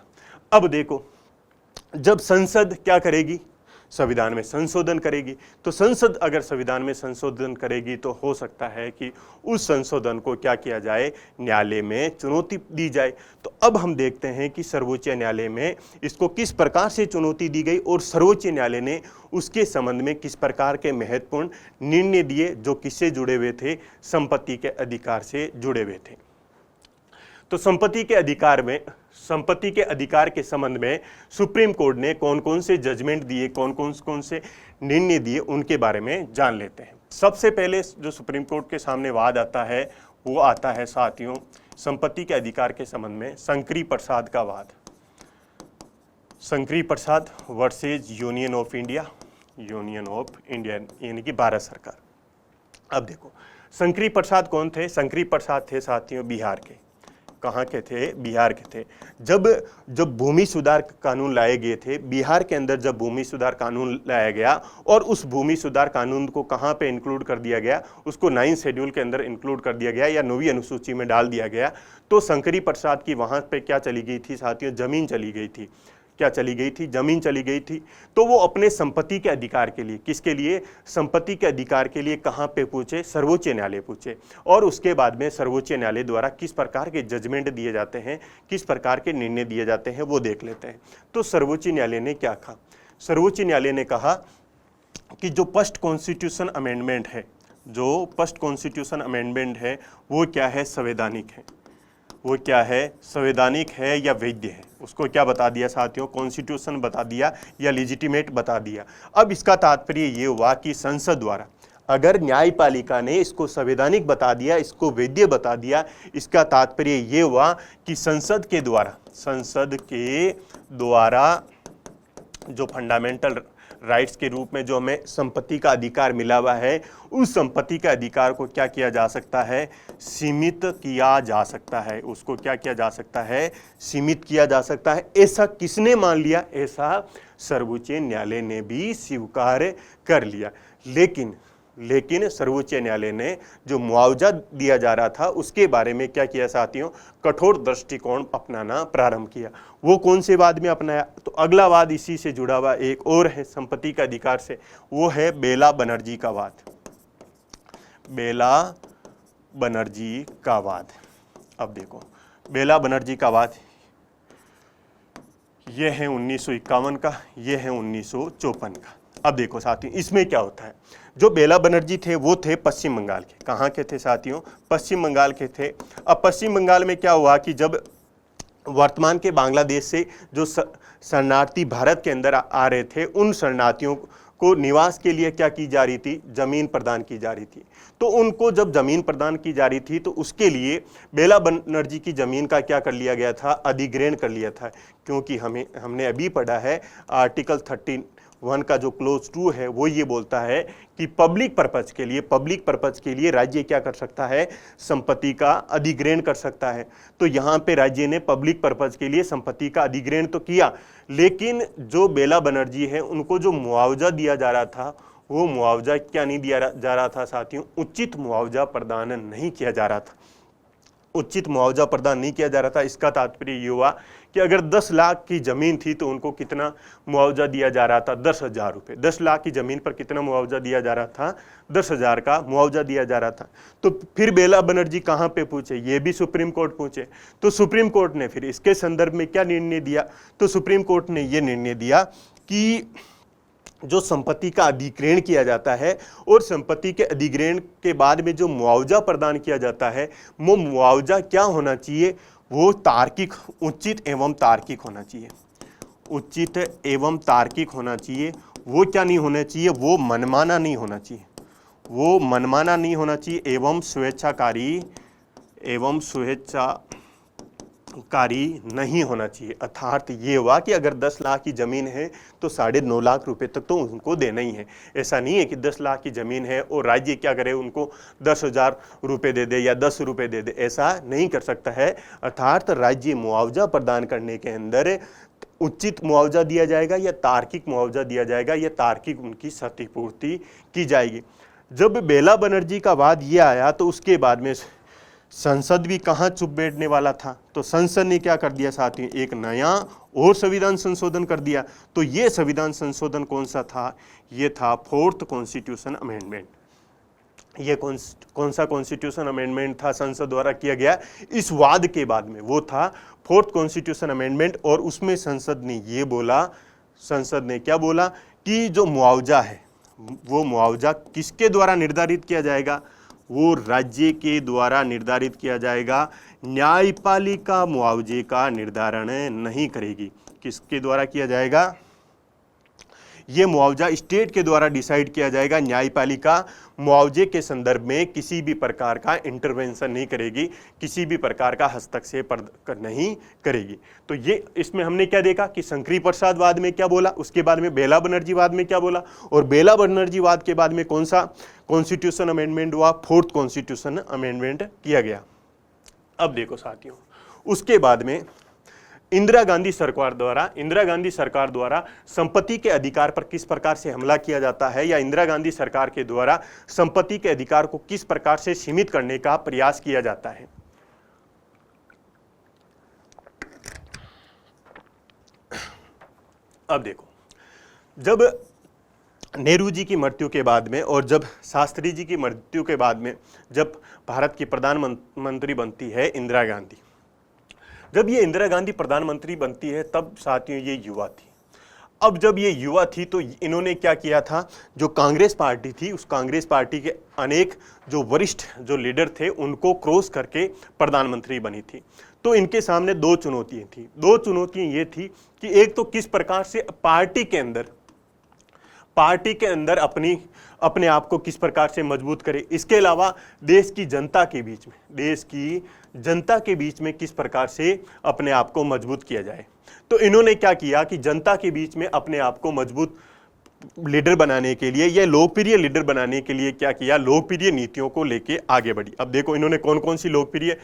Speaker 1: अब देखो, जब संसद क्या करेगी? संविधान में संशोधन करेगी। तो संसद अगर संविधान में संशोधन करेगी तो हो सकता है कि उस संशोधन को क्या किया जाए? न्यायालय में चुनौती दी जाए। तो अब हम देखते हैं कि सर्वोच्च न्यायालय में इसको किस प्रकार से चुनौती दी गई और सर्वोच्च न्यायालय ने उसके संबंध में किस प्रकार के महत्वपूर्ण निर्णय दिए, जो किससे जुड़े हुए थे? संपत्ति के अधिकार से जुड़े हुए थे। तो संपत्ति के अधिकार के संबंध में सुप्रीम कोर्ट ने कौन कौन से जजमेंट दिए, कौन से निर्णय दिए, उनके बारे में जान लेते हैं। सबसे पहले जो सुप्रीम कोर्ट के सामने वाद आता है वो आता है साथियों संपत्ति के अधिकार के संबंध में शंकरी प्रसाद का वाद। शंकरी प्रसाद वर्सेज यूनियन ऑफ इंडिया यानी कि भारत सरकार। अब देखो, शंकरी प्रसाद कौन थे? शंकरी प्रसाद थे साथियों बिहार के। कहाँ के थे? बिहार के थे। जब भूमि सुधार कानून लाए गए थे बिहार के अंदर, जब भूमि सुधार कानून लाया गया और उस भूमि सुधार कानून को कहाँ पे इंक्लूड कर दिया गया? उसको 9 शेड्यूल के अंदर इंक्लूड कर दिया गया या 9वीं अनुसूची में डाल दिया गया। तो शंकरी प्रसाद की वहाँ पे क्या चली गई थी साथियों? जमीन चली गई थी। क्या चली गई थी? जमीन चली गई थी। तो वो अपने संपत्ति के अधिकार के लिए, किसके लिए? संपत्ति के अधिकार के लिए कहाँ पे पूछे? सर्वोच्च न्यायालय पूछे। और उसके बाद में सर्वोच्च न्यायालय द्वारा किस प्रकार के जजमेंट दिए जाते हैं, किस प्रकार के निर्णय दिए जाते हैं, वो देख लेते हैं। तो सर्वोच्च न्यायालय ने क्या कहा? सर्वोच्च न्यायालय ने कहा कि जो फर्स्ट कॉन्स्टिट्यूशन अमेंडमेंट है, वो क्या है? संवैधानिक है। वो क्या है? संवैधानिक है या वैध है? उसको क्या बता दिया साथियों? कॉन्स्टिट्यूशन बता दिया या लेजिटिमेट बता दिया। अब इसका तात्पर्य ये हुआ कि संसद द्वारा अगर न्यायपालिका ने इसको संवैधानिक बता दिया, इसको वैध बता दिया, इसका तात्पर्य ये हुआ कि संसद के द्वारा जो फंडामेंटल राइट्स के रूप में जो हमें संपत्ति का अधिकार मिला हुआ है, उस संपत्ति का अधिकार को क्या किया जा सकता है? सीमित किया जा सकता है। उसको क्या किया जा सकता है? सीमित किया जा सकता है। ऐसा किसने मान लिया? ऐसा सर्वोच्च न्यायालय ने भी स्वीकार कर लिया। लेकिन सर्वोच्च न्यायालय ने जो मुआवजा दिया जा रहा था उसके बारे में क्या किया साथियों? कठोर दृष्टिकोण अपनाना प्रारंभ किया। वो कौन से वाद में अपनाया? तो अगला वाद इसी से जुड़ा हुआ एक और है संपत्ति के अधिकार से, वो है बेला बनर्जी का वाद। बेला बनर्जी का वाद। अब देखो, बेला बनर्जी का वाद ये है 1951 का, ये है 1954 का। अब देखो साथियों, इसमें क्या होता है? जो बेला बनर्जी थे वो थे पश्चिम बंगाल के। कहाँ के थे साथियों? पश्चिम बंगाल के थे। अब पश्चिम बंगाल में क्या हुआ कि जब वर्तमान के बांग्लादेश से जो शरणार्थी भारत के अंदर आ रहे थे, उन शरणार्थियों को निवास के लिए क्या की जा रही थी? जमीन प्रदान की जा रही थी। तो उनको जब जमीन प्रदान की जा रही थी तो उसके लिए बेला बनर्जी की जमीन का क्या कर लिया गया था? अधिग्रहण कर लिया था। क्योंकि हमने अभी पढ़ा है आर्टिकल 13(1) का जो क्लोज 2 है वो ये बोलता है कि पब्लिक पर्पज के लिए राज्य क्या कर सकता है? संपत्ति का अधिग्रहण कर सकता है। तो यहाँ पे राज्य ने पब्लिक पर्पज के लिए संपत्ति का अधिग्रहण तो किया, लेकिन जो बेला बनर्जी है उनको जो मुआवजा दिया जा रहा था वो मुआवजा क्या नहीं दिया जा रहा था साथियों, उचित मुआवजा प्रदान नहीं किया जा रहा था, उचित मुआवजा प्रदान नहीं किया जा रहा था। इसका तात्पर्य ये हुआ कि अगर 10 लाख की ज़मीन थी तो उनको कितना मुआवजा दिया जा रहा था, 10,000 रुपये। 10 लाख की ज़मीन पर कितना मुआवजा दिया जा रहा था, 10,000 का मुआवजा दिया जा रहा था। तो फिर बेला बनर्जी कहाँ पे पूछे, ये भी सुप्रीम कोर्ट पूछे। तो सुप्रीम कोर्ट ने फिर इसके संदर्भ में क्या निर्णय दिया, तो सुप्रीम कोर्ट ने ये निर्णय दिया कि जो संपत्ति का अधिग्रहण किया जाता है और संपत्ति के अधिग्रहण के बाद में जो मुआवजा प्रदान किया जाता है, वो मुआवजा क्या होना चाहिए, वो तार्किक, उचित एवं तार्किक होना चाहिए, उचित एवं तार्किक होना चाहिए। वो क्या नहीं होना चाहिए, वो मनमाना नहीं होना चाहिए, वो मनमाना नहीं होना चाहिए एवं स्वेच्छाकारी नहीं होना चाहिए। अर्थात ये हुआ कि अगर 10 लाख की ज़मीन है तो 9.5 लाख रुपए तक तो उनको देना ही है। ऐसा नहीं है कि 10 लाख की ज़मीन है और राज्य क्या करे, उनको 10,000 रुपये दे दे या 10 रुपये दे दे, ऐसा नहीं कर सकता है। अर्थात राज्य मुआवजा प्रदान करने के अंदर उचित मुआवजा दिया जाएगा या तार्किक मुआवजा दिया जाएगा या तार्किक उनकी क्षतिपूर्ति की जाएगी। जब बेला बनर्जी का वाद ये आया तो उसके बाद में संसद भी कहाँ चुप बैठने वाला था, तो संसद ने क्या कर दिया साथियों, एक नया और संविधान संशोधन कर दिया। तो ये संविधान संशोधन कौन सा था, ये था 4th कॉन्स्टिट्यूशन अमेंडमेंट। ये कौन सा कॉन्स्टिट्यूशन अमेंडमेंट था संसद द्वारा किया गया इस वाद के बाद में, वो था 4th कॉन्स्टिट्यूशन अमेंडमेंट। और उसमें संसद ने ये बोला, संसद ने क्या बोला कि जो मुआवजा है वो मुआवजा किसके द्वारा निर्धारित किया जाएगा, वो राज्य के द्वारा निर्धारित किया जाएगा। न्यायपालिका मुआवजे का निर्धारण नहीं करेगी। किसके द्वारा किया जाएगा, ये मुआवजा स्टेट के द्वारा डिसाइड किया जाएगा। न्यायपालिका मुआवजे के संदर्भ में किसी भी प्रकार का इंटरवेंशन नहीं करेगी, किसी भी प्रकार का हस्तक्षेप नहीं करेगी। तो ये इसमें हमने क्या देखा कि शंकरी प्रसाद वाद में क्या बोला, उसके बाद में बेला बनर्जी वाद में क्या बोला, और बेला बनर्जी वाद के बाद में कौन सा कॉन्स्टिट्यूशन अमेंडमेंट हुआ, 4th कॉन्स्टिट्यूशन अमेंडमेंट किया गया। अब देखो साथियों, उसके बाद में इंदिरा गांधी सरकार द्वारा संपत्ति के अधिकार पर किस प्रकार से हमला किया जाता है, या इंदिरा गांधी सरकार के द्वारा संपत्ति के अधिकार को किस प्रकार से सीमित करने का प्रयास किया जाता है। अब देखो, जब नेहरू जी की मृत्यु के बाद में और जब शास्त्री जी की मृत्यु के बाद में जब भारत की प्रधानमंत्री बनती है इंदिरा गांधी, जब ये इंदिरा गांधी प्रधानमंत्री बनती है तब साथियों ये युवा थी। अब जब ये युवा थी तो इन्होंने क्या किया था, जो कांग्रेस पार्टी थी उस कांग्रेस पार्टी के अनेक जो वरिष्ठ जो लीडर थे उनको क्रॉस करके प्रधानमंत्री बनी थी। तो इनके सामने 2 चुनौतियां थी। 2 चुनौतियां ये थी कि एक तो किस प्रकार से पार्टी अपने आप को किस प्रकार से मजबूत करे, इसके अलावा देश की जनता के बीच में किस प्रकार से अपने आप को मजबूत किया जाए। तो इन्होंने क्या किया कि जनता के बीच में अपने आप को मजबूत लीडर बनाने के लिए या लोकप्रिय लीडर बनाने के लिए क्या किया, लोकप्रिय नीतियों को लेके आगे बढ़ी। अब देखो इन्होंने कौन कौन सी लोकप्रिय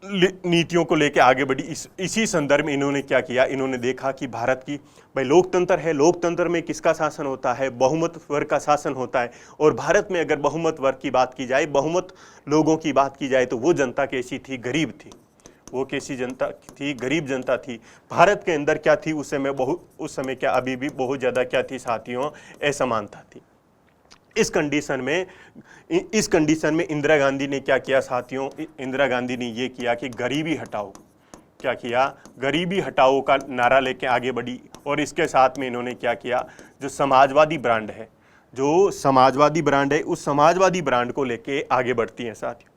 Speaker 1: नीतियों को लेकर आगे बढ़ी। इसी संदर्भ में इन्होंने क्या किया, इन्होंने देखा कि भारत की भाई लोकतंत्र है, लोकतंत्र में किसका शासन होता है, बहुमत वर्ग का शासन होता है। और भारत में अगर बहुमत वर्ग की बात की जाए, बहुमत लोगों की बात की जाए तो वो जनता कैसी थी, गरीब थी। वो कैसी जनता थी, गरीब जनता थी। भारत के अंदर क्या थी उस समय क्या अभी भी बहुत ज़्यादा क्या थी साथियों, असमानता थी। इस कंडीशन में इंदिरा गांधी ने क्या किया साथियों, इंदिरा गांधी ने ये किया कि गरीबी हटाओ, क्या किया, गरीबी हटाओ का नारा लेके आगे बढ़ी। और इसके साथ में इन्होंने क्या किया, जो समाजवादी ब्रांड है, उस समाजवादी ब्रांड को लेके आगे बढ़ती है साथियों,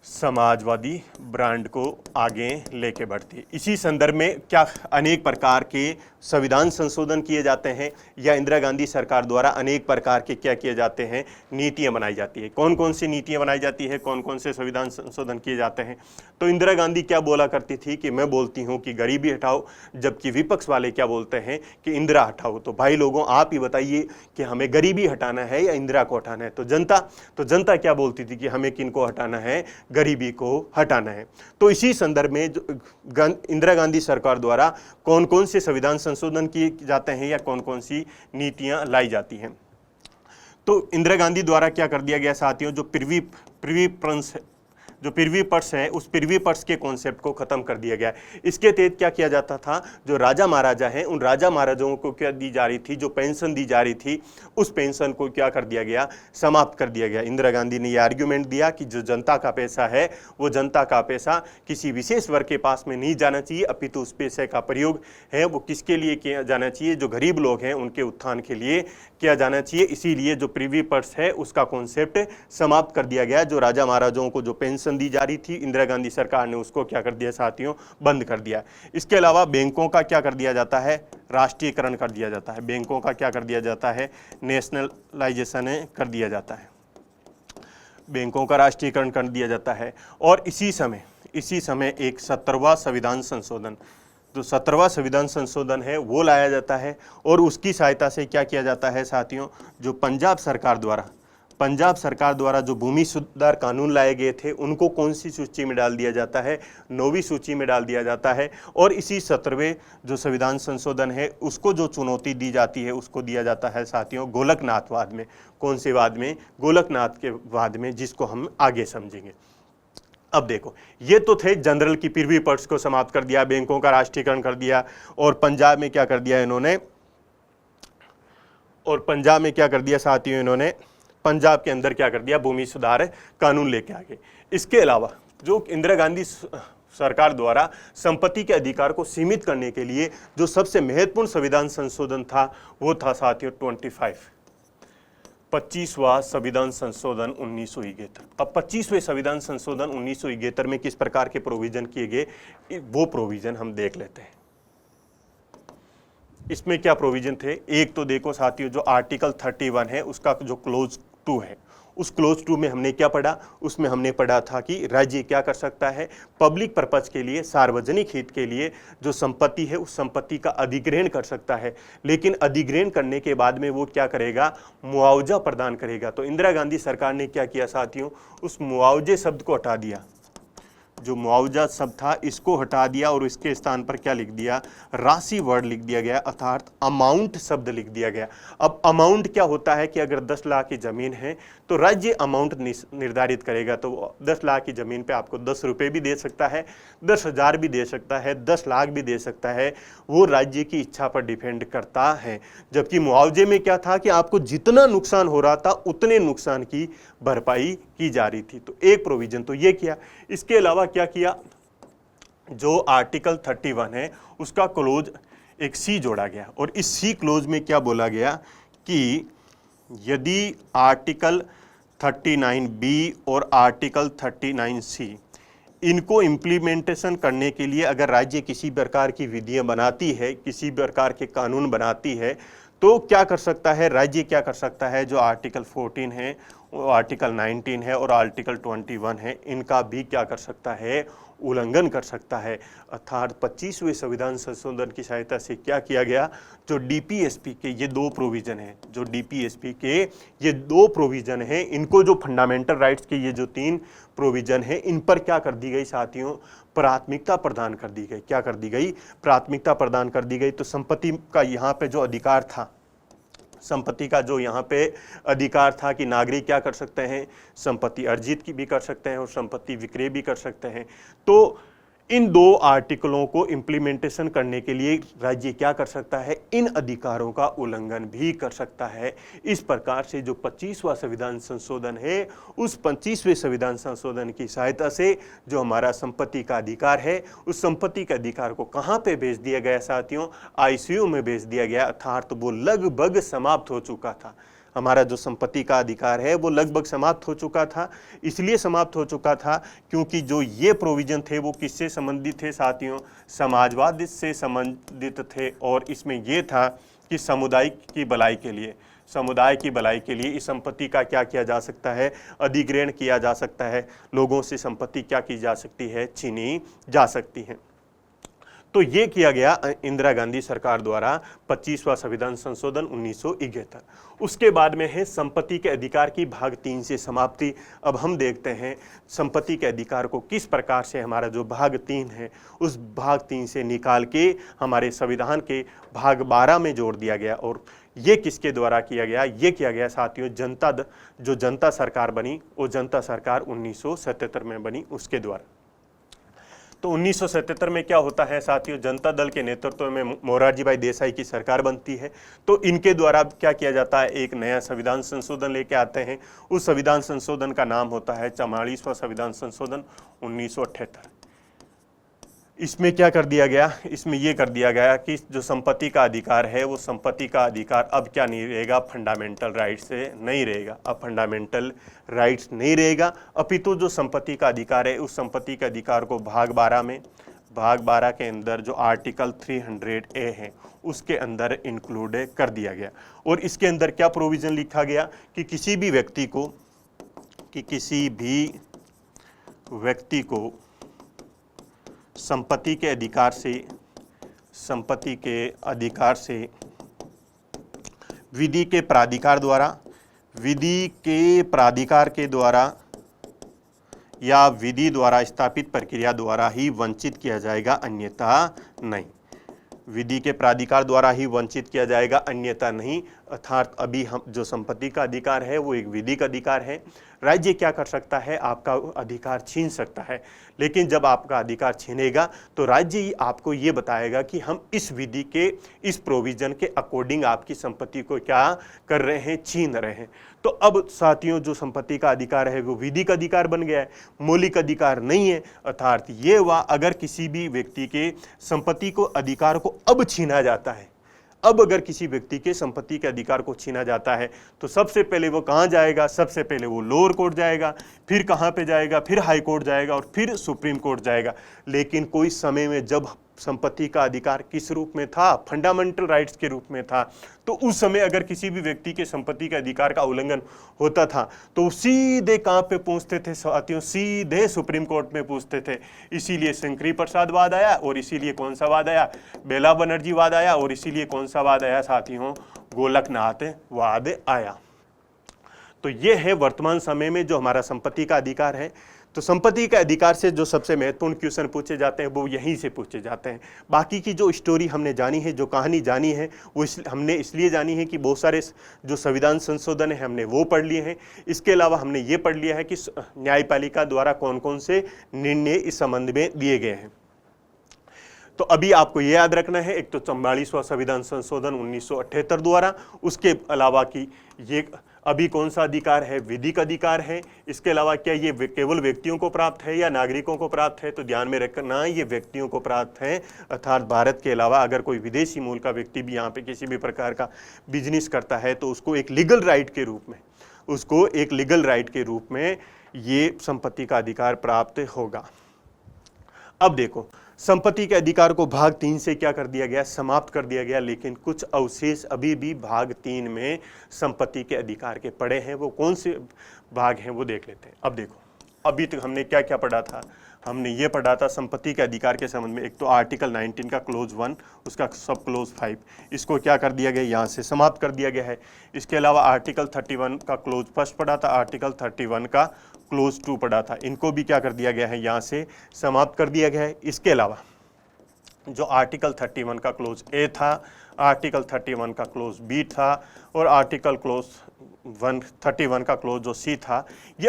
Speaker 1: समाजवादी ब्रांड को आगे लेके बढ़ती है। इसी संदर्भ में क्या अनेक प्रकार के संविधान संशोधन किए जाते हैं, या इंदिरा गांधी सरकार द्वारा अनेक प्रकार के क्या किए जाते हैं, नीतियां बनाई जाती है। कौन कौन सी नीतियां बनाई जाती है, कौन कौन से संविधान संशोधन किए जाते हैं। तो इंदिरा गांधी क्या बोला करती थी कि मैं बोलती हूं कि गरीबी हटाओ, जबकि विपक्ष वाले क्या बोलते हैं कि इंदिरा हटाओ। तो भाई लोगों आप ही बताइए कि हमें गरीबी हटाना है या इंदिरा को हटाना है। तो जनता क्या बोलती थी कि हमें किनको हटाना है, गरीबी को हटाना है। तो इसी संदर्भ में इंदिरा गांधी सरकार द्वारा कौन कौन से संविधान संशोधन किए जाते हैं या कौन कौन सी नीतियां लाई जाती हैं। तो इंदिरा गांधी द्वारा क्या कर दिया गया साथियों, जो पृथ्वी पट्स है उस पृथ्वी पट्स के कॉन्सेप्ट को खत्म कर दिया गया। इसके तहत क्या किया जाता था, जो राजा महाराजा हैं उन राजा महाराजाओं को क्या दी जा रही थी, जो पेंशन दी जा रही थी उस पेंशन को क्या कर दिया गया, समाप्त कर दिया गया। इंदिरा गांधी ने यह आर्ग्यूमेंट दिया कि जो जनता का पैसा है वो जनता का पैसा किसी विशेष वर्ग के पास में नहीं जाना चाहिए, अपितु उस पैसे का प्रयोग है वो किसके लिए किया जाना चाहिए, जो गरीब लोग हैं उनके उत्थान के लिए किया जाना चाहिए। इसीलिए जो पृथ्वी पट्स है उसका कॉन्सेप्ट समाप्त कर दिया गया। जो राजा महाराजाओं को जो पेंशन दी जा रही थी इंदिरा गांधी सरकार ने उसको क्या कर दिया साथियों, बंद कर दिया। इसके अलावा बैंकों का क्या कर दिया जाता है, राष्ट्रीयकरण कर दिया जाता है। बैंकों का क्या कर दिया जाता है, नेशनलाइजेशन कर दिया जाता है, बैंकों का राष्ट्रीयकरण कर दिया जाता है। और इसी समय एक 17वां संविधान संशोधन, जो 17वां संविधान संशोधन है वो लाया जाता है और उसकी सहायता से क्या किया जाता है साथियों, जो पंजाब सरकार द्वारा जो भूमि सुधार कानून लाए गए थे उनको कौन सी सूची में डाल दिया जाता है, 9वीं सूची में डाल दिया जाता है। और इसी 17वें जो संविधान संशोधन है उसको जो चुनौती दी जाती है उसको दिया जाता है साथियों गोलकनाथवाद में। कौन से वाद में, गोलकनाथ के वाद में, जिसको हम आगे समझेंगे। अब देखो, ये तो थे जनरल की पृथ्वी पट्स को समाप्त कर दिया, बैंकों का राष्ट्रीयकरण कर दिया, और पंजाब में क्या कर दिया इन्होंने, साथियों इन्होंने पंजाब के अंदर क्या कर दिया, भूमि सुधार कानून लेके आ गए। इसके अलावा जो इंदिरा गांधी सरकार द्वारा संपत्ति के अधिकार को सीमित करने के लिए जो सबसे महत्वपूर्ण संविधान संशोधन था वो था साथियों 25वां संविधान संशोधन 1971। अब 25वें संविधान संशोधन 1971 में किस प्रकार के प्रोविजन किए गए, वो प्रोविजन हम देख लेते हैं। इसमें क्या प्रोविजन थे, एक तो देखो साथियों जो आर्टिकल 31 है उसका जो क्लोज 2 है, उस क्लोज 2 में हमने क्या पढ़ा, उसमें हमने पढ़ा था कि राज्य क्या कर सकता है, पब्लिक पर्पज के लिए, सार्वजनिक हित के लिए जो संपत्ति है उस संपत्ति का अधिग्रहण कर सकता है। लेकिन अधिग्रहण करने के बाद में वो क्या करेगा, मुआवजा प्रदान करेगा। तो इंदिरा गांधी सरकार ने क्या किया साथियों, उस मुआवजे शब्द को हटा दिया, जो मुआवजा शब्द था इसको हटा दिया और इसके स्थान पर क्या लिख दिया, राशि वर्ड लिख दिया गया, अर्थात अमाउंट शब्द लिख दिया गया। अब अमाउंट क्या होता है कि अगर 10 लाख की जमीन है तो राज्य अमाउंट निर्धारित करेगा। तो 10 लाख की जमीन पे आपको 10 रुपये भी दे सकता है, 10,000 भी दे सकता है, 10 लाख भी दे सकता है, वो राज्य की इच्छा पर डिपेंड करता है। जबकि मुआवजे में क्या था कि आपको जितना नुकसान हो रहा था उतने नुकसान की भरपाई की जा रही थी। तो एक प्रोविजन तो ये किया। इसके अलावा क्या किया, जो आर्टिकल 31 है उसका क्लोज एक सी जोड़ा गया, और इस सी क्लोज में क्या बोला गया कि यदि आर्टिकल 39B और आर्टिकल 39C इनको इम्प्लीमेंटेशन करने के लिए अगर राज्य किसी प्रकार की विधियां बनाती है, किसी प्रकार के कानून बनाती है, तो क्या कर सकता है राज्य, क्या कर सकता है, जो आर्टिकल 14 है, आर्टिकल 19 है और आर्टिकल 21 है, इनका भी क्या कर सकता है, उल्लंघन कर सकता है। अर्थात 25वें संविधान संशोधन की सहायता से क्या किया गया, जो डीपीएसपी के ये 2 प्रोविजन हैं, जो डीपीएसपी के ये 2 प्रोविजन हैं, इनको जो फंडामेंटल राइट्स के ये जो 3 प्रोविजन हैं, इन पर क्या कर दी गई साथियों, प्राथमिकता प्रदान कर दी गई। क्या कर दी गई, प्राथमिकता प्रदान कर दी गई। तो संपत्ति का यहाँ पे जो अधिकार था, संपत्ति का जो यहाँ पे अधिकार था कि नागरिक क्या कर सकते हैं, संपत्ति अर्जित की भी कर सकते हैं और संपत्ति विक्रय भी कर सकते हैं। तो इन 2 आर्टिकलों को इम्प्लीमेंटेशन करने के लिए राज्य क्या कर सकता है, इन अधिकारों का उल्लंघन भी कर सकता है। इस प्रकार से जो 25वां संविधान संशोधन है, उस 25वें संविधान संशोधन की सहायता से जो हमारा संपत्ति का अधिकार है, उस संपत्ति के अधिकार को कहाँ पे भेज दिया गया साथियों, आईसीयू में भेज दिया गया। अर्थात वो लगभग समाप्त हो चुका था। हमारा जो संपत्ति का अधिकार है वो लगभग समाप्त हो चुका था। इसलिए समाप्त हो चुका था क्योंकि जो ये प्रोविजन थे वो किससे संबंधित थे साथियों, समाजवाद से संबंधित थे। और इसमें ये था कि समुदाय की भलाई के लिए, समुदाय की भलाई के लिए इस संपत्ति का क्या किया जा सकता है, अधिग्रहण किया जा सकता है। लोगों से संपत्ति क्या की जा सकती है, छीनी जा सकती है। तो ये किया गया इंदिरा गांधी सरकार द्वारा 25वां संविधान संशोधन 1971। उसके बाद में है संपत्ति के अधिकार की भाग 3 से समाप्ति। अब हम देखते हैं संपत्ति के अधिकार को किस प्रकार से हमारा जो भाग 3 है उस भाग 3 से निकाल के हमारे संविधान के भाग 12 में जोड़ दिया गया। और ये किसके द्वारा किया गया? ये किया गया साथियों जो जनता सरकार बनी, वो जनता सरकार 1977 में बनी, उसके द्वारा। तो 1977 में क्या होता है साथियों? जनता दल के नेतृत्व में मोरारजी भाई देसाई की सरकार बनती है। तो इनके द्वारा क्या किया जाता है? एक नया संविधान संशोधन लेके आते हैं। उस संविधान संशोधन का नाम होता है 44वां संविधान संशोधन 1978। इसमें क्या कर दिया गया? इसमें ये कर दिया गया कि जो संपत्ति का अधिकार है वो संपत्ति का अधिकार अब क्या नहीं रहेगा? फंडामेंटल राइट्स से नहीं रहेगा। अब फंडामेंटल राइट्स नहीं रहेगा, अपितु जो संपत्ति का अधिकार है उस संपत्ति के अधिकार को भाग 12 के अंदर जो आर्टिकल 300A है उसके अंदर इंक्लूड कर दिया गया। और इसके अंदर क्या प्रोविजन लिखा गया कि किसी भी व्यक्ति को संपत्ति के अधिकार से विधि के प्राधिकार के द्वारा या विधि द्वारा स्थापित प्रक्रिया द्वारा ही वंचित किया जाएगा, अन्यथा नहीं। विधि के प्राधिकार द्वारा ही वंचित किया जाएगा, अन्यथा नहीं। अर्थात अभी हम जो संपत्ति का अधिकार है वो एक विधिक अधिकार है। राज्य क्या कर सकता है? आपका अधिकार छीन सकता है, लेकिन जब आपका अधिकार छीनेगा तो राज्य ही आपको ये बताएगा कि हम इस विधि के इस प्रोविजन के अकॉर्डिंग आपकी संपत्ति को क्या कर रहे हैं? छीन रहे हैं। तो अब साथियों जो संपत्ति का अधिकार है वो विधिक अधिकार बन गया है, मौलिक अधिकार नहीं है। अर्थात ये अगर किसी भी व्यक्ति के संपत्ति को अधिकार को अब छीना जाता है, अब अगर किसी व्यक्ति के संपत्ति के अधिकार को छीना जाता है तो सबसे पहले वो कहाँ जाएगा? सबसे पहले वो लोअर कोर्ट जाएगा, फिर कहाँ पे जाएगा? फिर हाई कोर्ट जाएगा और फिर सुप्रीम कोर्ट जाएगा। लेकिन कोई समय में जब संपत्ति का अधिकार किस रूप में था? फंडामेंटल राइट्स के रूप में था। तो उस समय अगर किसी भी व्यक्ति के संपत्ति के अधिकार का उल्लंघन होता था तो सीधे कहाँ पे पहुंचते थे साथियों? सीधे सुप्रीम कोर्ट में पूछते थे। इसीलिए शंकरी प्रसाद वाद आया, और इसीलिए कौन सा वाद आया? बेला बनर्जी वाद आया, और इसीलिए कौन सा वाद आया साथियों? गोलकनाथ वाद आया। तो ये है वर्तमान समय में जो हमारा संपत्ति का अधिकार है। तो संपत्ति के अधिकार से जो सबसे महत्वपूर्ण क्वेश्चन पूछे जाते हैं वो यहीं से पूछे जाते हैं। बाकी की जो स्टोरी हमने जानी है, जो कहानी जानी है, वो हमने इसलिए जानी है कि बहुत सारे जो संविधान संशोधन है हमने वो पढ़ लिए हैं। इसके अलावा हमने ये पढ़ लिया है कि न्यायपालिका द्वारा कौन कौन से निर्णय इस संबंध में दिए गए हैं। तो अभी आपको ये याद रखना है, एक तो 44वां संविधान संशोधन 1978 द्वारा, उसके अलावा कि ये अभी कौन सा अधिकार है? विधिक अधिकार है। इसके अलावा क्या ये केवल व्यक्तियों को प्राप्त है या नागरिकों को प्राप्त है? तो ध्यान में रखना ये व्यक्तियों को प्राप्त है। अर्थात भारत के अलावा अगर कोई विदेशी मूल का व्यक्ति भी यहाँ पे किसी भी प्रकार का बिजनेस करता है तो उसको एक लीगल राइट के रूप में ये संपत्ति का अधिकार प्राप्त होगा। अब देखो, संपत्ति के अधिकार को भाग 3 से क्या कर दिया गया? समाप्त कर दिया गया, लेकिन कुछ अवशेष अभी भी भाग 3 में संपत्ति के अधिकार के पड़े हैं। वो कौन से भाग हैं वो देख लेते हैं। अब देखो, अभी तक हमने क्या क्या पढ़ा था? हमने ये पढ़ा था संपत्ति के अधिकार के संबंध में, एक तो आर्टिकल 19 का क्लोज 1, उसका सब क्लोज 5, इसको क्या कर दिया गया? यहाँ से समाप्त कर दिया गया है। इसके अलावा आर्टिकल 31 का क्लोज 1 पढ़ा था, आर्टिकल 31 का क्लोज 2 पढ़ा था, इनको भी क्या कर दिया गया है? यहाँ से समाप्त कर दिया गया है। इसके अलावा जो आर्टिकल 31 का क्लोज ए था, आर्टिकल 31 का क्लोज बी था, और आर्टिकल क्लोज 31 का क्लोज जो सी था, ये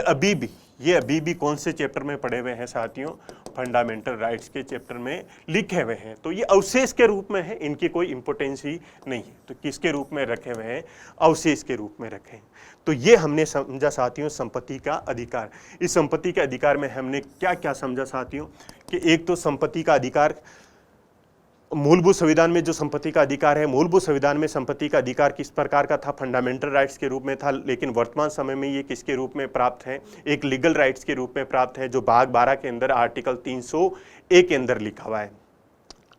Speaker 1: अभी भी कौन से चैप्टर में पढ़े हुए हैं साथियों? फंडामेंटल राइट्स के चैप्टर में लिखे हुए हैं। तो ये अवशेष के रूप में है, इनकी कोई इंपोर्टेंस ही नहीं है। तो किसके रूप में रखे हुए हैं? अवशेष के रूप में रखे हैं। तो ये हमने समझा साथियों संपत्ति का अधिकार। इस संपत्ति के अधिकार में हमने क्या क्या समझा साथियों? कि एक तो संपत्ति का अधिकार मूलभूत संविधान में जो संपत्ति का अधिकार है, मूलभूत संविधान में संपत्ति का अधिकार किस प्रकार का था? फंडामेंटल राइट्स के रूप में था। लेकिन वर्तमान समय में ये किसके रूप में प्राप्त है? एक लीगल राइट्स के रूप में प्राप्त है, जो भाग 12 के अंदर आर्टिकल 300A के अंदर लिखा हुआ है।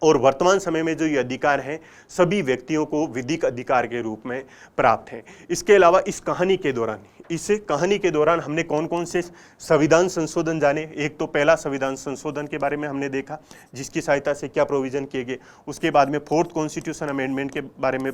Speaker 1: और वर्तमान समय में जो ये अधिकार है सभी व्यक्तियों को विधिक अधिकार के रूप में प्राप्त है। इसके अलावा इस कहानी के दौरान इस कहानी के दौरान हमने कौन कौन से संविधान संशोधन जाने। एक तो पहला संविधान संशोधन के बारे में हमने देखा, जिसकी सहायता से क्या प्रोविजन किए गए। उसके बाद में 4th कॉन्स्टिट्यूशन अमेंडमेंट के बारे में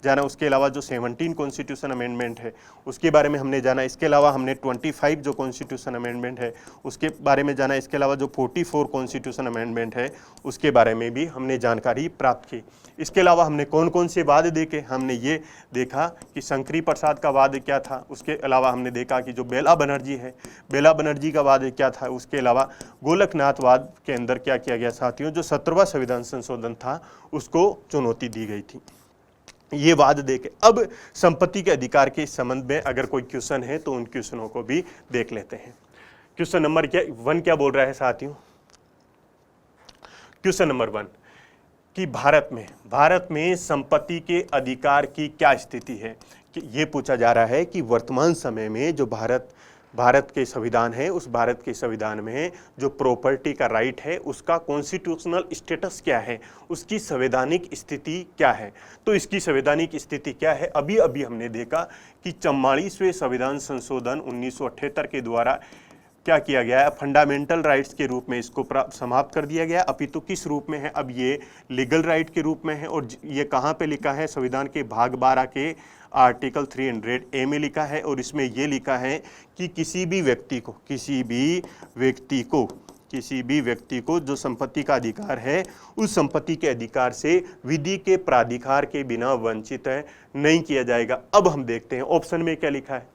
Speaker 1: जाना। उसके अलावा जो 17 कॉन्स्टिट्यूशन अमेंडमेंट है उसके बारे में हमने जाना। इसके अलावा हमने 25 जो कॉन्स्टिट्यूशन अमेंडमेंट है उसके बारे में जाना। इसके अलावा जो 44 कॉन्स्टिट्यूशन अमेंडमेंट है उसके बारे में भी हमने जानकारी प्राप्त की। इसके अलावा हमने कौन कौन से वाद देखे, हमने ये देखा कि शंकरी प्रसाद का वाद क्या था। उसके अलावा हमने देखा कि जो बेला बनर्जी है, बेला बनर्जी का वाद क्या था। उसके अलावा गोलकनाथ वाद के अंदर क्या किया गया साथियों, जो 17वां संविधान संशोधन था उसको चुनौती दी गई थी। ये वाद देखे अब संपत्ति के अधिकार के संबंध में अगर कोई क्वेश्चन है तो उन क्वेश्चनों को भी देख लेते हैं। क्वेश्चन नंबर 1 क्या बोल रहा है साथियों। क्वेश्चन नंबर 1 कि भारत में संपत्ति के अधिकार की क्या स्थिति है। कि ये पूछा जा रहा है कि वर्तमान समय में जो भारत के संविधान है, उस भारत के संविधान में जो प्रॉपर्टी का राइट है उसका कॉन्स्टिट्यूशनल स्टेटस क्या है, उसकी संवैधानिक स्थिति क्या है। तो इसकी संवैधानिक स्थिति क्या है, अभी अभी हमने देखा कि 44वें संविधान संशोधन 1978 के द्वारा क्या किया गया है, फंडामेंटल राइट्स के रूप में इसको समाप्त कर दिया गया। अपितु किस रूप में है, अब ये लीगल राइट के रूप में है। और ये कहाँ पे लिखा है, संविधान के भाग 12 के आर्टिकल 300A में लिखा है। और इसमें ये लिखा है कि किसी भी व्यक्ति को जो संपत्ति का अधिकार है उस संपत्ति के अधिकार से विधि के प्राधिकार के बिना वंचित नहीं किया जाएगा। अब हम देखते हैं ऑप्शन में क्या लिखा है।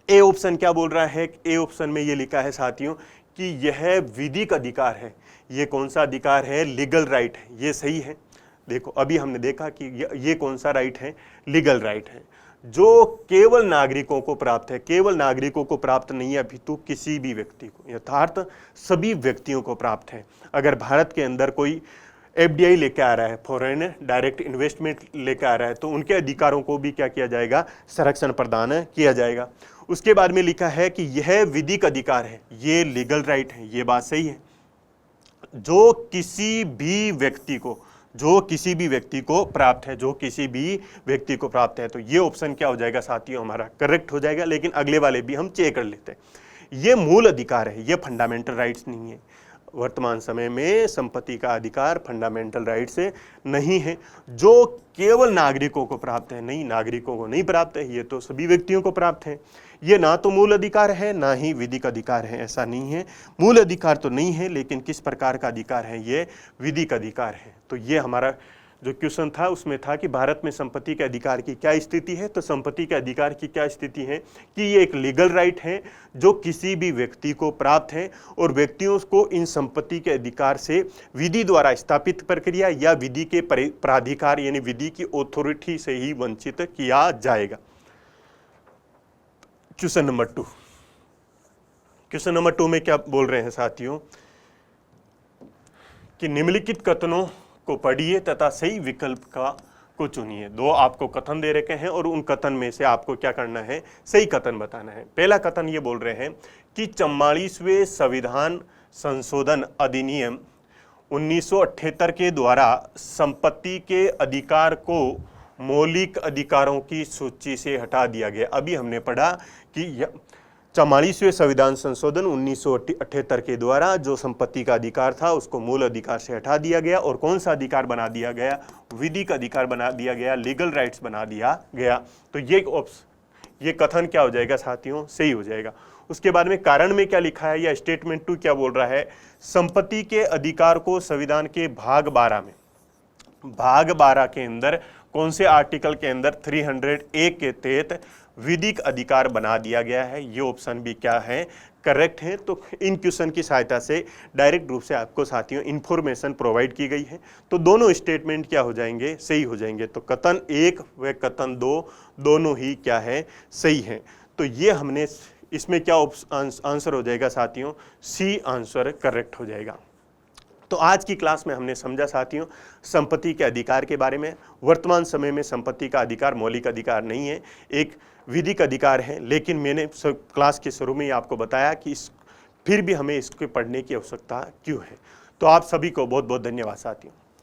Speaker 1: ए ऑप्शन क्या बोल रहा है, ए ऑप्शन में ये लिखा है साथियों कि यह विधिक अधिकार है। ये कौन सा अधिकार है, लीगल राइट है। ये सही है। देखो अभी हमने देखा कि ये कौन सा राइट है, लीगल राइट है, जो केवल नागरिकों को प्राप्त है। केवल नागरिकों को प्राप्त नहीं है अपितु किसी भी व्यक्ति को, यथार्थ सभी व्यक्तियों को प्राप्त है। अगर भारत के अंदर कोई FDI लेके आ रहा है, फॉरेन डायरेक्ट इन्वेस्टमेंट लेके आ रहा है, तो उनके अधिकारों को भी क्या किया जाएगा, संरक्षण प्रदान किया जाएगा। उसके बाद में लिखा है कि यह विधिक अधिकार है, ये लीगल राइट है। ये बात सही है। जो किसी भी व्यक्ति को प्राप्त है, तो ये ऑप्शन क्या हो जाएगा साथियों, हमारा करेक्ट हो जाएगा। लेकिन अगले वाले भी हम चेक कर लेते हैं। ये मूल अधिकार है, ये फंडामेंटल राइट्स नहीं है। वर्तमान समय में संपत्ति का अधिकार फंडामेंटल राइट से नहीं है, जो केवल नागरिकों को प्राप्त है। नहीं, नागरिकों को नहीं प्राप्त है, ये तो सभी व्यक्तियों को प्राप्त है। ये ना तो मूल अधिकार है ना ही विधिक अधिकार है, ऐसा नहीं है। मूल अधिकार तो नहीं है, लेकिन किस प्रकार का अधिकार है, ये विधिक अधिकार है। तो ये हमारा जो क्वेश्चन था उसमें था कि भारत में संपत्ति के अधिकार की क्या स्थिति है। तो संपत्ति के अधिकार की क्या स्थिति है कि ये एक लीगल राइट है जो किसी भी व्यक्ति को प्राप्त है, और व्यक्तियों को इन संपत्ति के अधिकार से विधि द्वारा स्थापित प्रक्रिया या विधि के प्राधिकार यानी विधि की अथॉरिटी से ही वंचित किया जाएगा। क्वेश्चन नंबर 2 में क्या बोल रहे हैं साथियों कि निम्नलिखित कथनों को पढ़िए तथा सही विकल्प को चुनिए। 2 आपको कथन दे रखे हैं और उन कथन में से आपको क्या करना है, सही कथन बताना है। पहला कथन ये बोल रहे हैं कि 44वें संविधान संशोधन अधिनियम 1978 के द्वारा संपत्ति के अधिकार को मौलिक अधिकारों की सूची से हटा दिया गया। अभी हमने पढ़ा कि 44वें संविधान संशोधन 1978 के द्वारा जो संपत्ति का अधिकार था उसको मूल अधिकार से हटा दिया गया, और कौन सा अधिकार बना दिया गया, विधिक अधिकार बना दिया गया, लीगल राइट्स बना दिया गया। तो ये कथन क्या हो जाएगा साथियों, सही हो जाएगा। उसके बाद में कारण में क्या लिखा है या स्टेटमेंट 2 क्या बोल रहा है, संपत्ति के अधिकार को संविधान के भाग 12 के अंदर कौन से आर्टिकल के अंदर 300A के तहत विधिक अधिकार बना दिया गया है। ये ऑप्शन भी क्या है, करेक्ट है। तो इन क्वेश्चन की सहायता से डायरेक्ट रूप से आपको साथियों इंफॉर्मेशन प्रोवाइड की गई है। तो दोनों स्टेटमेंट क्या हो जाएंगे, सही हो जाएंगे। तो कथन 1 व कथन 2 दोनों ही क्या है, सही है। तो ये हमने इसमें क्या आंसर हो जाएगा साथियों, सी आंसर करेक्ट हो जाएगा। तो आज की क्लास में हमने समझा साथियों संपत्ति के अधिकार के बारे में। वर्तमान समय में संपत्ति का अधिकार मौलिक अधिकार नहीं है, एक विधिक अधिकार है। लेकिन मैंने क्लास के शुरू में ही आपको बताया कि फिर भी हमें इसको पढ़ने की आवश्यकता क्यों है। तो आप सभी को बहुत बहुत धन्यवाद साथियों।